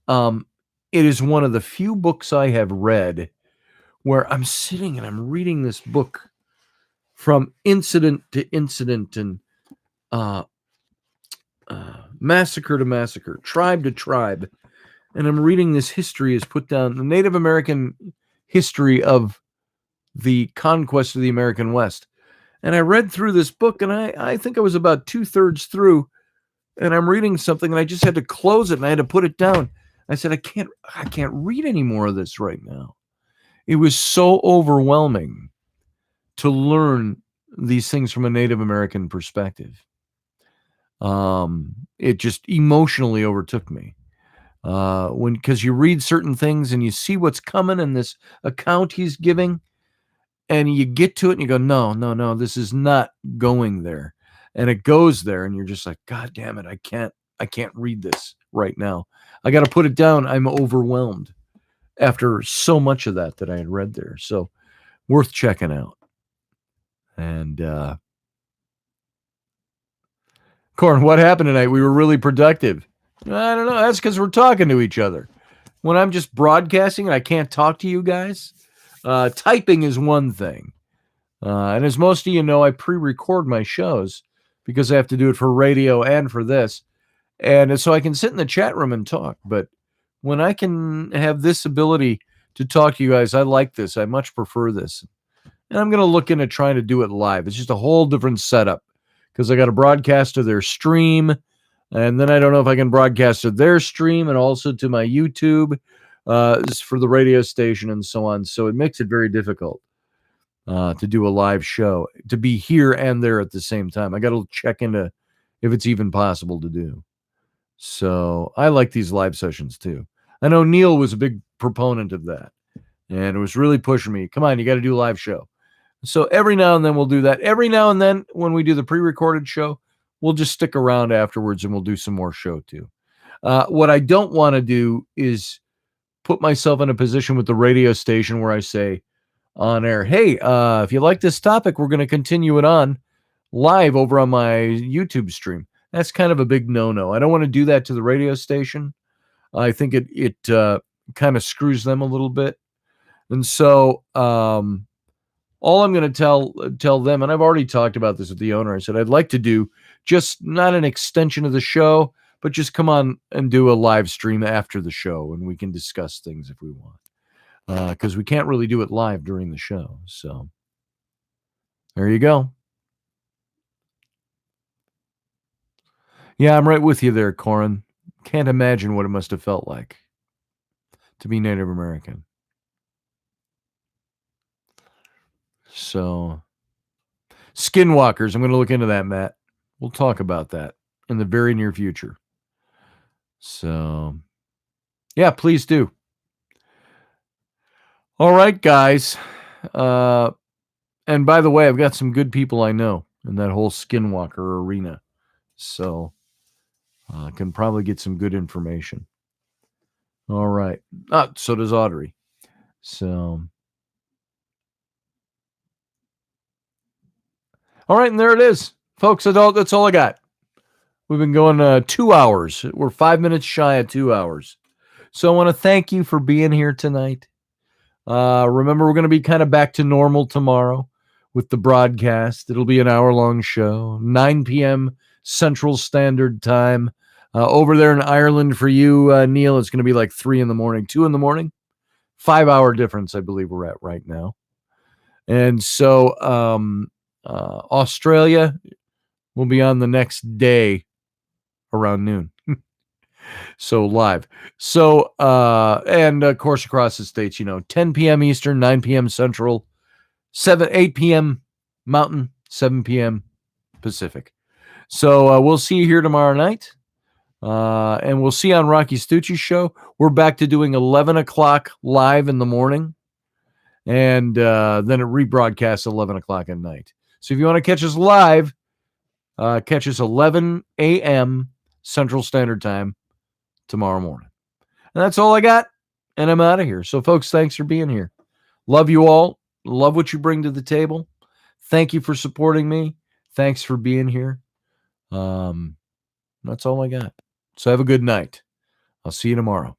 it is one of the few books I have read where I'm sitting and I'm reading this book from incident to incident and massacre to massacre, tribe to tribe. And I'm reading this history is put down, the Native American history of the conquest of the American West. And I read through this book, and I think I was about 2/3 through, and I'm reading something, and I just had to close it, and I had to put it down. I said, I can't read any more of this right now. It was so overwhelming to learn these things from a Native American perspective. It just emotionally overtook me. Because you read certain things and you see what's coming in this account he's giving, and you get to it and you go, no, this is not going there. And it goes there, and you're just like, God damn it, I can't read this right now. I got to put it down. I'm overwhelmed after so much of that I had read there. So worth checking out. And Corin, what happened tonight? We were really productive. I don't know. That's because we're talking to each other. When I'm just broadcasting and I can't talk to you guys, typing is one thing. And as most of you know, I pre-record my shows because I have to do it for radio and for this. And so I can sit in the chat room and talk. But when I can have this ability to talk to you guys, I like this. I much prefer this. And I'm going to look into trying to do it live. It's just a whole different setup because I got to broadcast to their stream. And then I don't know if I can broadcast to their stream and also to my YouTube for the radio station and so on. So it makes it very difficult to do a live show, to be here and there at the same time. I got to check into if it's even possible to do. So I like these live sessions too. I know Neil was a big proponent of that, and it was really pushing me. Come on, you got to do a live show. So every now and then we'll do that. Every now and then when we do the pre-recorded show, we'll just stick around afterwards and we'll do some more show too. What I don't want to do is put myself in a position with the radio station where I say on air, hey, if you like this topic, we're going to continue it on live over on my YouTube stream. That's kind of a big no-no. I don't want to do that to the radio station. I think it kind of screws them a little bit. And so all I'm going to tell them, and I've already talked about this with the owner, I said I'd like to do just not an extension of the show, but just come on and do a live stream after the show, and we can discuss things if we want. Because we can't really do it live during the show. So there you go. Yeah, I'm right with you there, Corin. Can't imagine what it must have felt like to be Native American. So, skinwalkers, I'm going to look into that, Matt. We'll talk about that in the very near future. So, yeah, please do. All right, guys. And by the way, I've got some good people I know in that whole skinwalker arena. So, I can probably get some good information. All right. So does Audrey. So, all right, and there it is, folks. That's all I got. We've been going 2 hours. We're 5 minutes shy of 2 hours. So I want to thank you for being here tonight. Remember, we're going to be kind of back to normal tomorrow with the broadcast. It'll be an hour-long show, 9 p.m. Central Standard Time. Over there in Ireland for you, Neil, it's going to be like 3 in the morning, 2 in the morning. 5-hour difference, I believe we're at right now. And so Australia will be on the next day around noon. So live. So, and of course, across the states, 10 p.m. Eastern, 9 p.m. Central, 8 p.m. Mountain, 7 p.m. Pacific. So we'll see you here tomorrow night. And we'll see you on Rocky Stucci's show. We're back to doing 11 o'clock live in the morning. And then it rebroadcasts 11 o'clock at night. So if you want to catch us live, catch us 11 a.m. Central Standard Time tomorrow morning. And that's all I got. And I'm out of here. So, folks, thanks for being here. Love you all. Love what you bring to the table. Thank you for supporting me. Thanks for being here. That's all I got. So have a good night. I'll see you tomorrow.